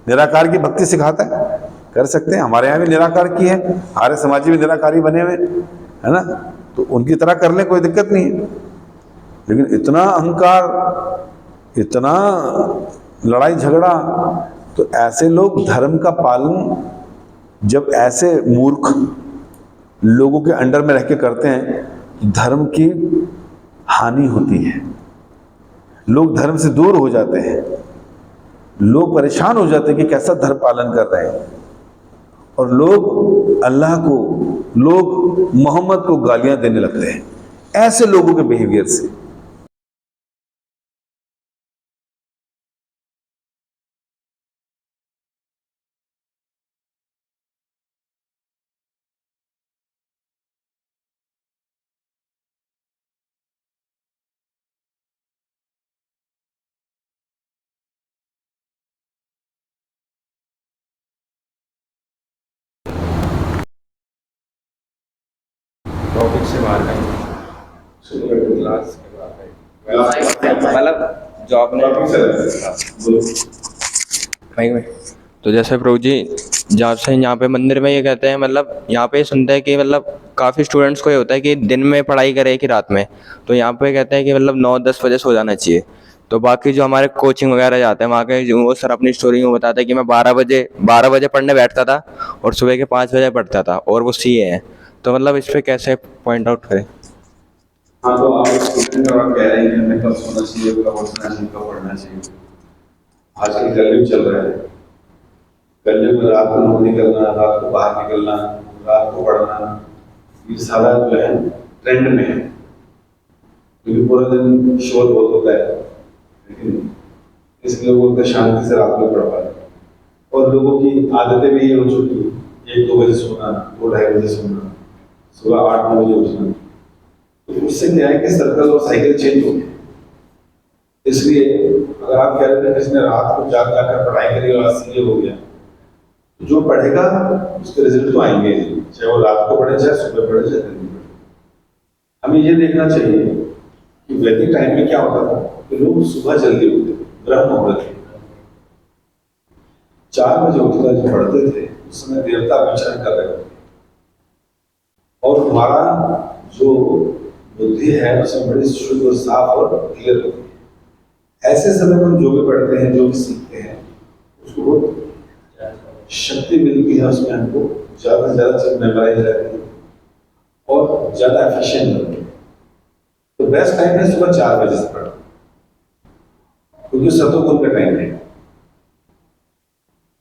निराकार की भक्ति सिखाता है, कर सकते हैं। हमारे यहाँ भी निराकार की है, आर्य समाजी भी निराकारी बने हुए है ना, तो उनकी तरह कर ले, कोई दिक्कत नहीं है। लेकिन इतना अहंकार, इतना लड़ाई झगड़ा, तो ऐसे लोग धर्म का पालन जब ऐसे मूर्ख लोगों के अंडर में रह के करते हैं, धर्म की हानि होती है, लोग धर्म से दूर हो जाते हैं, लोग परेशान हो जाते हैं कि कैसा धर्म पालन कर रहे हैं, और लोग अल्लाह को, लोग मोहम्मद को गालियां देने लगते हैं ऐसे लोगों के बिहेवियर से। टॉपिक से बाहर का क्लास मतलब जॉब ने भाई में। तो जैसे प्रभु जी जहाँ से यहाँ पे मंदिर में ये कहते हैं, मतलब यहाँ पे सुनते हैं कि मतलब काफ़ी स्टूडेंट्स को ये होता है कि दिन में पढ़ाई करे कि रात में, तो यहाँ पे कहते हैं कि मतलब 9-10 बजे सो जाना चाहिए। तो बाकी जो हमारे कोचिंग वगैरह जाते हैं वहाँ के वो सर अपनी स्टोरी में बताते हैं कि मैं 12 बजे पढ़ने बैठता था और सुबह के 5 बजे पढ़ता था, और वो सीए हैं। तो मतलब इस पर कैसे पॉइंट आउट करें? हाँ, तो आप स्टूडेंट और आप कह रहे हैं कि हमें कब सोना चाहिए, कब उठना चाहिए, कब पढ़ना चाहिए। आजकल कलयुग चल रहा है, कलयुग में रात को नौकरी करना, रात को बाहर निकलना, रात को पढ़ना, ये सारा जो है ट्रेंड में है, क्योंकि पूरा दिन शोर बहुत होता है। लेकिन इसलिए लोग बोलते शांति से रात को पढ़ पाए, और लोगों की आदतें भी ये हो चुकी है, 1-2 बजे सोना, 2-2:30 बजे सोना, सुबह 8-9 बजे उठना। तो उससे क्या है कि सर्कल और साइकिल चेंज हो गया। इसलिए अगर आप कह रहे थे किसने रात को जाग जाकर पढ़ाई करी और आज सीए हो गया, तो जो पढ़ेगा उसके रिजल्ट तो आएंगे, चाहे वो रात को पढ़े, चाहे सुबह पढ़े, चाहे दिन में पढ़े। हमें ये देखना चाहिए कि वैदिक टाइम में क्या होता था कि लोग सुबह जल्दी उठते थे, ब्रह्म मुहूर्त 4 बजे उठकर जो पढ़ते थे उस समय देवता विचरण कर रहे होते हैं और हमारा जो बुद्धि है उसमें बड़ी शुद्ध और साफ और क्लियर होती है। ऐसे समय में हम जो भी पढ़ते हैं, जो भी सीखते हैं, उसको बहुत शक्ति मिलती है, उसमें हमको ज़्यादा से ज़्यादा चीज मेमोराइज रहती है और ज़्यादा एफिशिएंट होती है। तो बेस्ट टाइम है सुबह 4 बजे से पढ़ना, क्योंकि सतोगुण का टाइम है।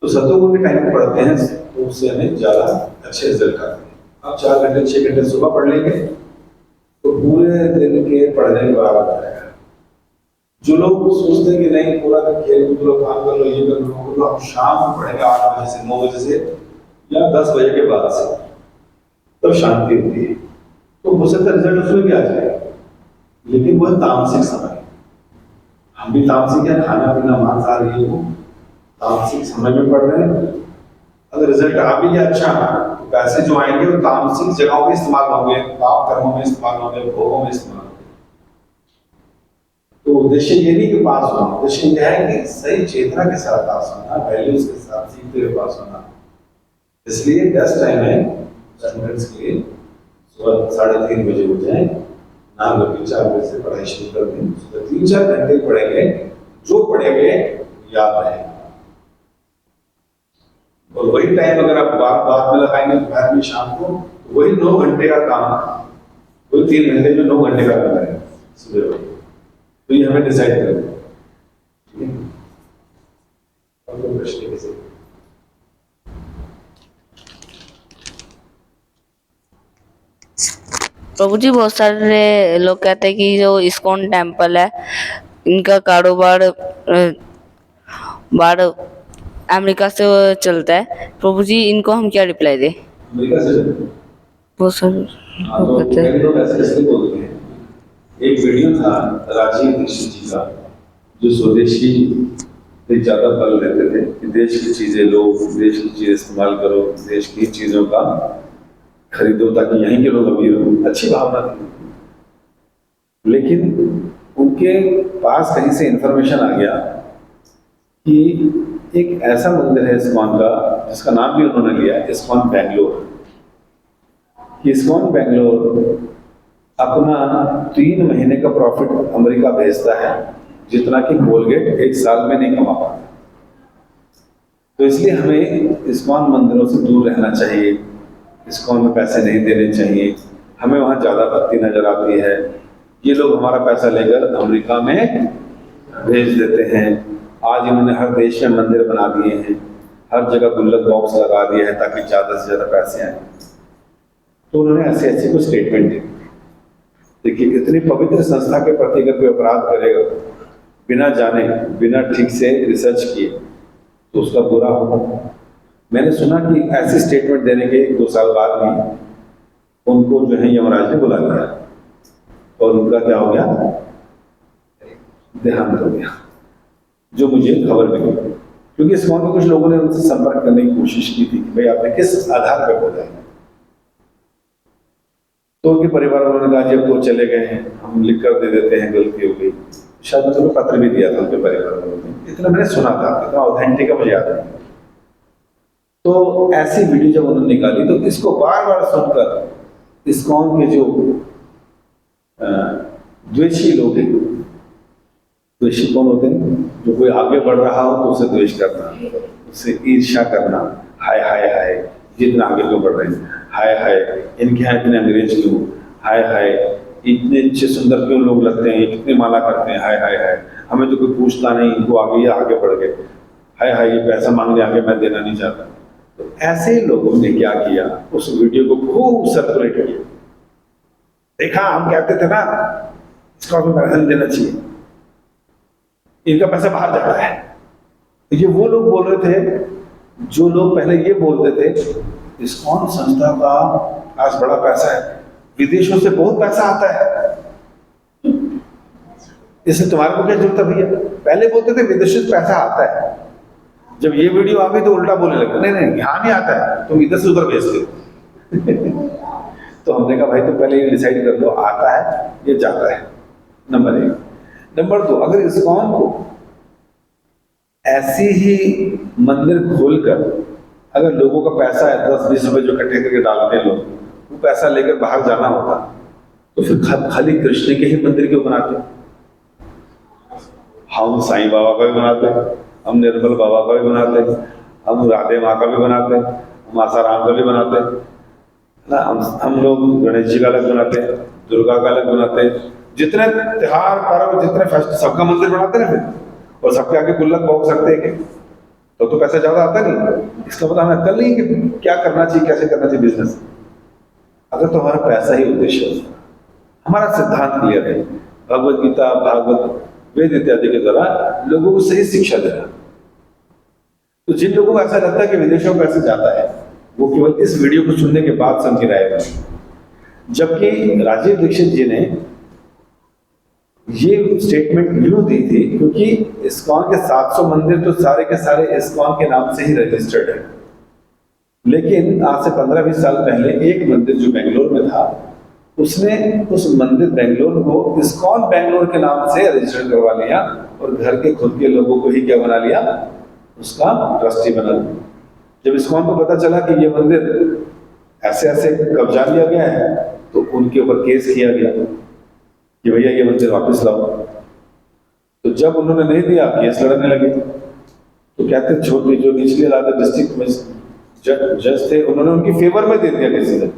तो सतोगुण के टाइम में पढ़ते हैं तो उससे हमें ज़्यादा अच्छे रिजल्ट आते हैं। आप 4 घंटे 6 घंटे सुबह पढ़ लेंगे तो पूरे दिन के पढ़ने के बराबर हो जाएगा। जो लोग सोचते हैं कि नहीं पूरा दिन खेल कूद लो, काम कर लो, ये कर लो, वो लोग हम शाम को पढ़ेंगे 8 बजे से 9 बजे से या 10 बजे के बाद से, तब शांति होती है। तो हो सकता है रिजल्ट उसमें भी आ जाएगा, लेकिन वह तामसिक समय। हम भी तामसिक है, खाना पीना मांसाहारी ये वो तामसिक समय में पढ़ रहे हैं। अगर रिजल्ट आ भी गया अच्छा, तो पैसे जो आएंगे वो तामसिक जगहों पे इस्तेमाल होंगे, पाप कर्मों में इस्तेमाल होंगे, भोगों में इस्तेमाल होंगे। तो उद्देश्य ये नहीं कि पास होना, उद्देश्य यह है कि सही चेतना के साथ पास होना, वैल्यूज के साथ सीखते हुए पास होना। इसलिए बेस्ट टाइम है स्टूडेंट्स के लिए सुबह 3:30 बजे उठ जाए, ना करके 4 बजे से पढ़ाई शुरू कर दें। सुबह 3-4 घंटे पढ़ेंगे, जो पढ़ेंगे याद रहेगा। और वही टाइम अगर आप बाद में लगाएंगे दोपहर में, शाम को, तो वही 9 घंटे का काम, वही 3 घंटे में 9 घंटे का काम है सुबह वही। तो ये हमें डिसाइड करना है, ठीक है। और कोई प्रश्न कैसे? प्रभु जी, बहुत सारे लोग कहते हैं कि जो इस्कॉन टेम्पल है इनका कारोबार बाहर अमेरिका से चलता है। प्रभु जी, इनको हम क्या रिप्लाई दें? अमेरिका से बहुत सारे लोग कहते हैं। लोग ऐसे इसलिए बोलते हैं। एक वीडियो था राजीव दीक्षित जी का, जो स्वदेशी पे ज्यादा बल देते थे कि देश की चीजें लो, देश की चीजें इस्तेमाल करो, देश की चीजों का खरीदो ताकि यहीं के लोग अमीर हो। अच्छी भावना थी, लेकिन उनके पास कहीं से इंफॉर्मेशन आ गया कि एक ऐसा मंदिर है इस्कॉन का, जिसका नाम भी उन्होंने लिया है इस्कॉन बेंगलोर। इस्कॉन बेंगलोर अपना 3 महीने का प्रॉफिट अमेरिका भेजता है, जितना कि कोलगेट 1 साल में नहीं कमा पाता। तो इसलिए हमें इस्कॉन मंदिरों से दूर रहना चाहिए, इस्कॉन में पैसे नहीं देने चाहिए। हमें वहाँ ज़्यादा भक्ति नजर आती है। ये लोग हमारा पैसा लेकर अमेरिका में भेज देते हैं। आज इन्होंने हर देश में मंदिर बना दिए हैं, हर जगह गुल्लक बॉक्स लगा दिए हैं ताकि ज़्यादा से ज़्यादा पैसे आए। तो उन्होंने ऐसे ऐसे कुछ स्टेटमेंट दी। देखिए, इतनी पवित्र संस्था के प्रति अगर कोई अपराध करेगा बिना जाने, बिना ठीक से रिसर्च किए, तो उसका बुरा होगा। मैंने सुना कि ऐसी स्टेटमेंट देने के 2 साल बाद भी उनको जो है यमराज ने बुला लिया और उनका क्या हो गया, देहांत हो गया, जो मुझे खबर मिली। क्योंकि इस्कॉन में कुछ लोगों ने उनसे संपर्क करने की कोशिश की थी कि भाई आपने किस आधार पर बोला है। तो उनके परिवार वालों ने कहा जब वो चले गए हैं हम लिख कर दे देते हैं, गलती हो गई। शायद मुझे पत्र भी दिया था उनके परिवार वालों ने। इतना मैंने सुना था, इतना ऑथेंटिक है मुझे याद नहीं। तो ऐसी वीडियो जब उन्होंने निकाली तो इसको बार बार सुनकर इस्कॉन के जो द्वेषी लोग हैं, द्वेषी कौन होते हैं? जो कोई आगे बढ़ रहा हो तो उसे द्वेष करना, उससे ईर्ष्या करना, हाय हाय हाय जितना आगे क्यों बढ़ रहे हैं, हाय हाय इनके यहाँ इतने अंग्रेज क्यों, हाय हाय इतने अच्छे सुंदर क्यों लोग लगते हैं, कितनी माला करते हैं, हाय हाय हाय हमें तो कोई पूछता नहीं, इनको आगे बढ़ गए, हाय हाय ये पैसा मांगने आगे, मैं देना नहीं चाहता। तो ऐसे लोगों ने क्या किया, उस वीडियो को खूब सर्कुलेट किया। देखा, हम कहते थे ना इसका पैसा देना चाहिए, इनका पैसा बाहर जाता है। ये वो लोग बोल रहे थे जो लोग पहले ये बोलते थे इस्कॉन संस्था का आज बड़ा पैसा है, विदेशों से बहुत पैसा आता है, इससे तुम्हारे को क्या जरूरत है भैया। पहले बोलते थे विदेशों से पैसा आता है, जब ये वीडियो आ गई तो उल्टा बोलने लगे, नहीं नहीं यहाँ नहीं आता है, तुम इधर से उधर भेजते हो। तो हमने कहा भाई तो पहले ये डिसाइड कर लो आता है ये जाता है, नंबर 1। नंबर 2, अगर इस्कॉन को ऐसी ही मंदिर खोलकर अगर लोगों का पैसा है 10-20 रुपए जो इकट्ठे करके डालते हैं लोग, वो पैसा लेकर बाहर जाना होता तो फिर खाली कृष्ण के ही मंदिर क्यों बनाते? हम साईं बाबा का भी बनाते, हम निर्मल बाबा का भी बनाते, हम राधे माँ का भी बनाते, हम आसाराम का भी बनाते ना, हम लोग गणेश जी का अलग बनाते, दुर्गा का अलग बनाते, जितने त्योहार पर्व जितने फेस्टिवल सबका मंदिर बनाते ना फिर, और सबके आगे गुल्लक भोग सकते हैं कि तो पैसा ज्यादा आता नहीं। इसका मतलब हमें अक्ल नहीं कि क्या करना चाहिए, कैसे करना चाहिए बिजनेस। अगर तो हमारा पैसा ही उद्देश्य है, हमारा सिद्धांत क्लियर है, भगवद गीता, भागवत, वेद इत्यादि के द्वारा लोगों को सही शिक्षा देना। तो जिन लोगों को ऐसा लगता है कि विदेशों में पैसे जाता है, वो केवल इस वीडियो को सुनने के बाद समझ रहेगा। जबकि राजीव दीक्षित जी ने ये स्टेटमेंट यूं दी थी क्योंकि इस्कॉन के 700 मंदिर तो सारे के सारे इस्कॉन के नाम से ही रजिस्टर्ड है, लेकिन आज से 15-20 साल पहले एक मंदिर जो बेंगलोर में था, उसने उस मंदिर बेंगलोर को इस्कॉन बेंगलोर के नाम से रजिस्टर करवा लिया और घर के खुद के लोगों को ही क्या बना लिया, उसका ट्रस्टी बना लिया। जब इस्कॉन को पता चला कि ये मंदिर ऐसे ऐसे कब्जा लिया गया है, तो उनके ऊपर केस किया गया कि भैया ये मंदिर वापस लाओ। तो जब उन्होंने नहीं दिया, केस लड़ने लगे। तो कहते छोटी जो निचली अदालत डिस्ट्रिक्ट में जज थे, उन्होंने उनकी फेवर में दे दिया डिसीजन।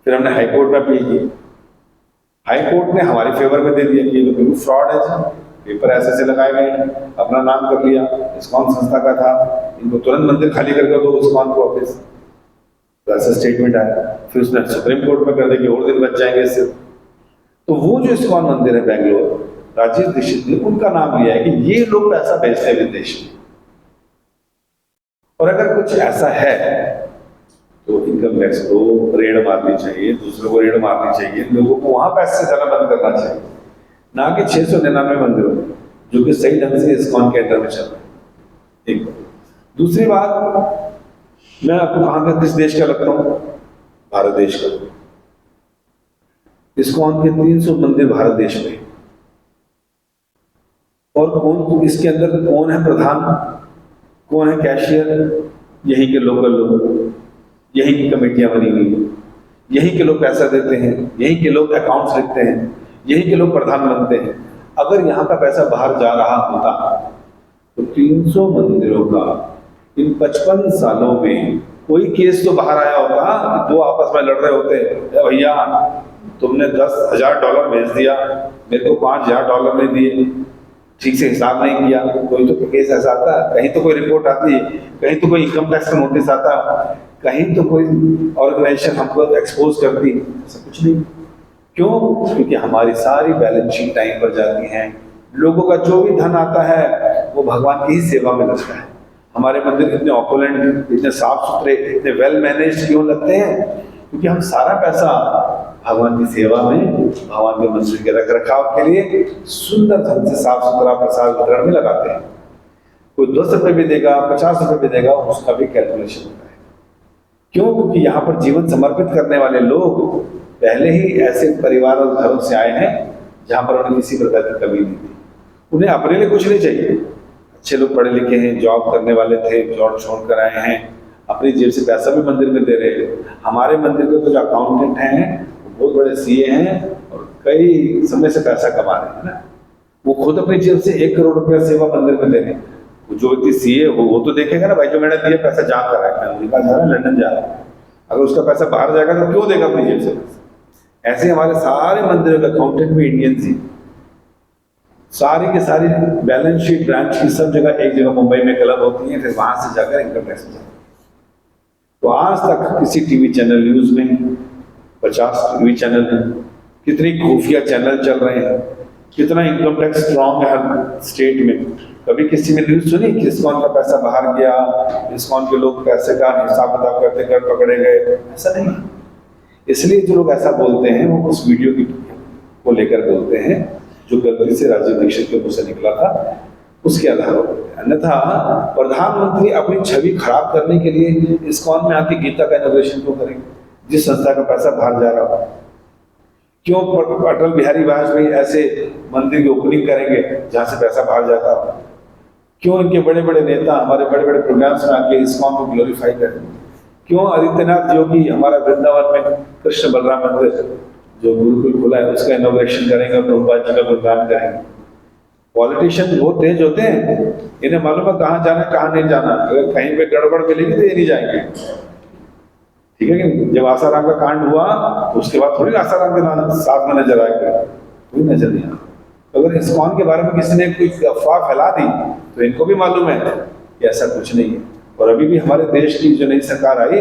फिर हमने हाई कोर्ट में अपील की, हाई कोर्ट ने हमारी फेवर में दे दिया कि ये बिल्कुल फ्रॉड है जी, पेपर ऐसे ऐसे लगाए गए, अपना नाम कर लिया, इस्कॉन संस्था का था, इनको तुरंत मंदिर खाली करके दो इस्कॉन को वापस। तो ऐसा स्टेटमेंट आया। फिर उसने सुप्रीम कोर्ट में कर दिया कि और दिन बच जाएंगे इससे। तो वो जो इस्कॉन मंदिर है बेंगलोर, राजीव दीक्षित ने उनका नाम लिया है कि ये लोग पैसा भेजते हैं विदेश में। और अगर कुछ ऐसा है तो इनकम टैक्स को रेड मारनी चाहिए, दूसरों को रेड मारनी चाहिए, लोगों को वहां पैसे से ज्यादा बंद करना चाहिए, ना कि 699 मंदिरों जो कि सही ढंग से इस्कॉन के अंडर में चल रहे हैं। एक दूसरी बात, मैं आपको कहां का किस देश का लगता हूं? भारत देश का। इस्कॉन के 300 मंदिर भारत देश में, और कौन इसके अंदर कौन है प्रधान, कौन है कैशियर? यहीं के लोकल लोग, यहीं की कमेटियां बनी हुई, यहीं के लोग पैसा देते हैं, यहीं के लोग अकाउंट्स लिखते हैं, यहीं के लोग प्रधान बनते हैं। अगर यहाँ का पैसा बाहर जा रहा होता तो 300 मंदिरों का इन 55 सालों में कोई केस तो बाहर आया होता कि दो आपस में लड़ रहे होते, भैया तुमने $10,000 भेज दिया, मेरे को $5,000 नहीं दिए, ठीक से हिसाब नहीं किया, कोई तो केस ऐसा आता, कहीं तो कोई रिपोर्ट आती, कहीं तो कोई इनकम टैक्स का नोटिस आता, कहीं तो कोई ऑर्गेनाइजेशन हमको एक्सपोज करती। ऐसा कुछ नहीं। क्यों? क्योंकि हमारी सारी बैलेंस शीट टाइम पर जाती हैं, लोगों का जो भी धन आता है वो भगवान की ही सेवा में लगता है। हमारे मंदिर इतने ऑपुलेंट, इतने साफ सुथरे, इतने वेल मैनेज क्यों लगते हैं? क्योंकि हम सारा पैसा भगवान की सेवा में, भगवान के मंदिर के रख रखाव के लिए सुंदर ढंग से साफ सुथरा प्रसाद वितरण में लगाते हैं। कोई 10 रुपए भी देगा, 50 रुपए भी देगा, उसका भी कैलकुलेशन होता है। क्यों? क्योंकि यहाँ पर जीवन समर्पित करने वाले लोग पहले ही ऐसे परिवार और घरों से आए हैं जहाँ पर उन्हें किसी प्रकार की कमी नहीं थी। उन्हें अपने लिए कुछ नहीं चाहिए। अच्छे लोग पढ़े लिखे हैं, जॉब करने वाले थे, जॉब छोड़ कर आए हैं, अपनी जेब से पैसा भी मंदिर में दे रहे हैं। हमारे मंदिर के तो जो अकाउंटेंट हैं, बहुत बड़े सीए हैं और कई समय से पैसा कमा रहे हैं ना, वो खुद अपनी जेब से 1 करोड़ रुपया सेवा मंदिर में दे रहे हैं। जो व्यक्ति सीए हो वो तो देखेगा ना, भाई जो मैंने दिया पैसा जा कर रहा है, अमेरिका जा रहा है, लंदन जा रहा है, अगर उसका पैसा बाहर जाएगा तो क्यों देगा अपनी जेब से पैसा? ऐसे हमारे सारे मंदिरों के अकाउंटेंट भी इंडियन थी। सारी की सारी बैलेंस शीट ब्रांच की सब जगह एक जगह मुंबई में क्लब होती है, फिर वहां से जाकर इनकम टैक्स में जाती है। तो आज तक किसी टीवी चैनल न्यूज में 50 टीवी चैनल हैं, कितनी खुफिया चैनल चल रहे हैं, कितना इनकम टैक्स स्ट्रॉन्ग है हर स्टेट में। कभी किसी में न्यूज सुनी कि इस्कॉन का पैसा बाहर गया, इस्कॉन के लोग पैसे का हिसाब किताब करते कर पकड़े गए? ऐसा नहीं। इसलिए जो लोग ऐसा बोलते हैं वो उस वीडियो की को लेकर बोलते हैं जो गलती से राजीव दीक्षित के मुंह से निकला था, उसके आधार पर। अन्यथा प्रधानमंत्री अपनी छवि खराब करने के लिए इस्कॉन में आके गीता का इनोग्रेशन क्यों करेंगे, जिस संस्था का पैसा बाहर जा रहा हो? क्यों अटल बिहारी वाजपेयी ऐसे मंदिर की ओपनिंग करेंगे जहां से पैसा बाहर जाता हो? क्यों इनके बड़े बड़े नेता हमारे बड़े बड़े प्रोग्राम्स में आके इस्कॉन को ग्लोरीफाई करें? क्यों आदित्यनाथ योगी हमारा वृंदावन में कृष्ण बलराम मंदिर जो गुरुकुल खुला है उसका इनॉग्रेशन करेंगे, प्रभुपाद जी का गुणगान करेंगे? पॉलिटिशियन बहुत तेज होते हैं, इन्हें मालूम है कहाँ जाना है कहाँ नहीं जाना। अगर कहीं पे गड़बड़ मिलेगी तो ये नहीं जाएंगे, ठीक है कि नहीं? जब आसाराम का कांड हुआ तो उसके बाद थोड़ी आसाराम के साथ में नजर आएगा, कोई नजर नहीं आया। अगर इस्कॉन के बारे में किसी ने कोई अफवाह फैला दी तो इनको भी मालूम है कि ऐसा कुछ नहीं है। और अभी भी हमारे देश की जो नई सरकार आई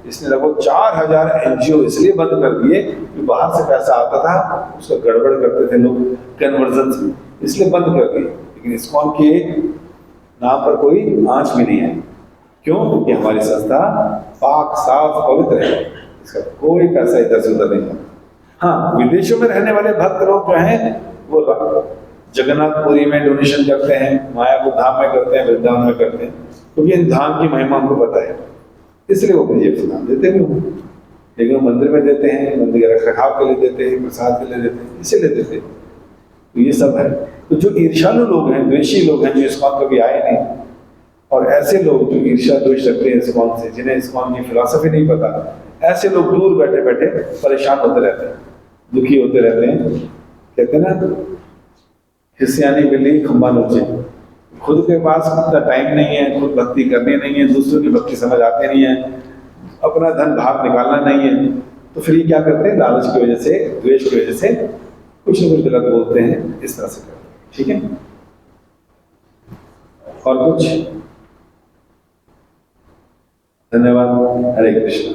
इसने लगभग 4000 NGO इसलिए बंद कर दिए कि बाहर से पैसा आता था, उसका गड़बड़ करते थे लोग कन्वर्जन से, इसलिए बंद कर दिए। लेकिन इस्कॉन के नाम पर कोई आंच भी नहीं है। क्यों? क्योंकि हमारी संस्था पाक साफ पवित्र है, इसका कोई पैसा इधर से उधर नहीं जाता। हाँ, विदेशों में रहने वाले भक्त लोग जो हैं वो जगन्नाथपुरी में डोनेशन करते हैं, मायापुर धाम में करते हैं, वृंदावन में करते हैं, क्योंकि इन धाम की महिमा उनको पता है, इसलिए वो बीजेपी से नाम देते भी हों। लेकिन वो मंदिर में देते हैं, मंदिर के रख रखाव के लिए देते हैं, प्रसाद के लिए देते हैं, इसीलिए देते हैं। तो ये सब है। तो जो ईर्ष्यालु लोग हैं, द्वेषी लोग हैं, जो इस्कॉन कभी आए नहीं, और ऐसे लोग जो ईर्ष्या द्वेष रखते हैं इस्कॉन से, जिन्हें इस्कॉन की फिलॉसफी नहीं पता, ऐसे लोग दूर बैठे बैठे परेशान होते रहते हैं, दुखी होते रहते हैं। कहते हैं ना, हिस्यानी बिल्ली खंबा नोचे। खुद के पास उतना टाइम नहीं है, खुद भक्ति करनी नहीं है, दूसरों की भक्ति समझ आती नहीं है, अपना धन भाग निकालना नहीं है, तो फिर ये क्या करते हैं? लालच की वजह से, द्वेष की वजह से कुछ न कुछ गलत बोलते हैं, इस तरह से करते हैं। ठीक है, और कुछ? धन्यवाद। हरे कृष्ण।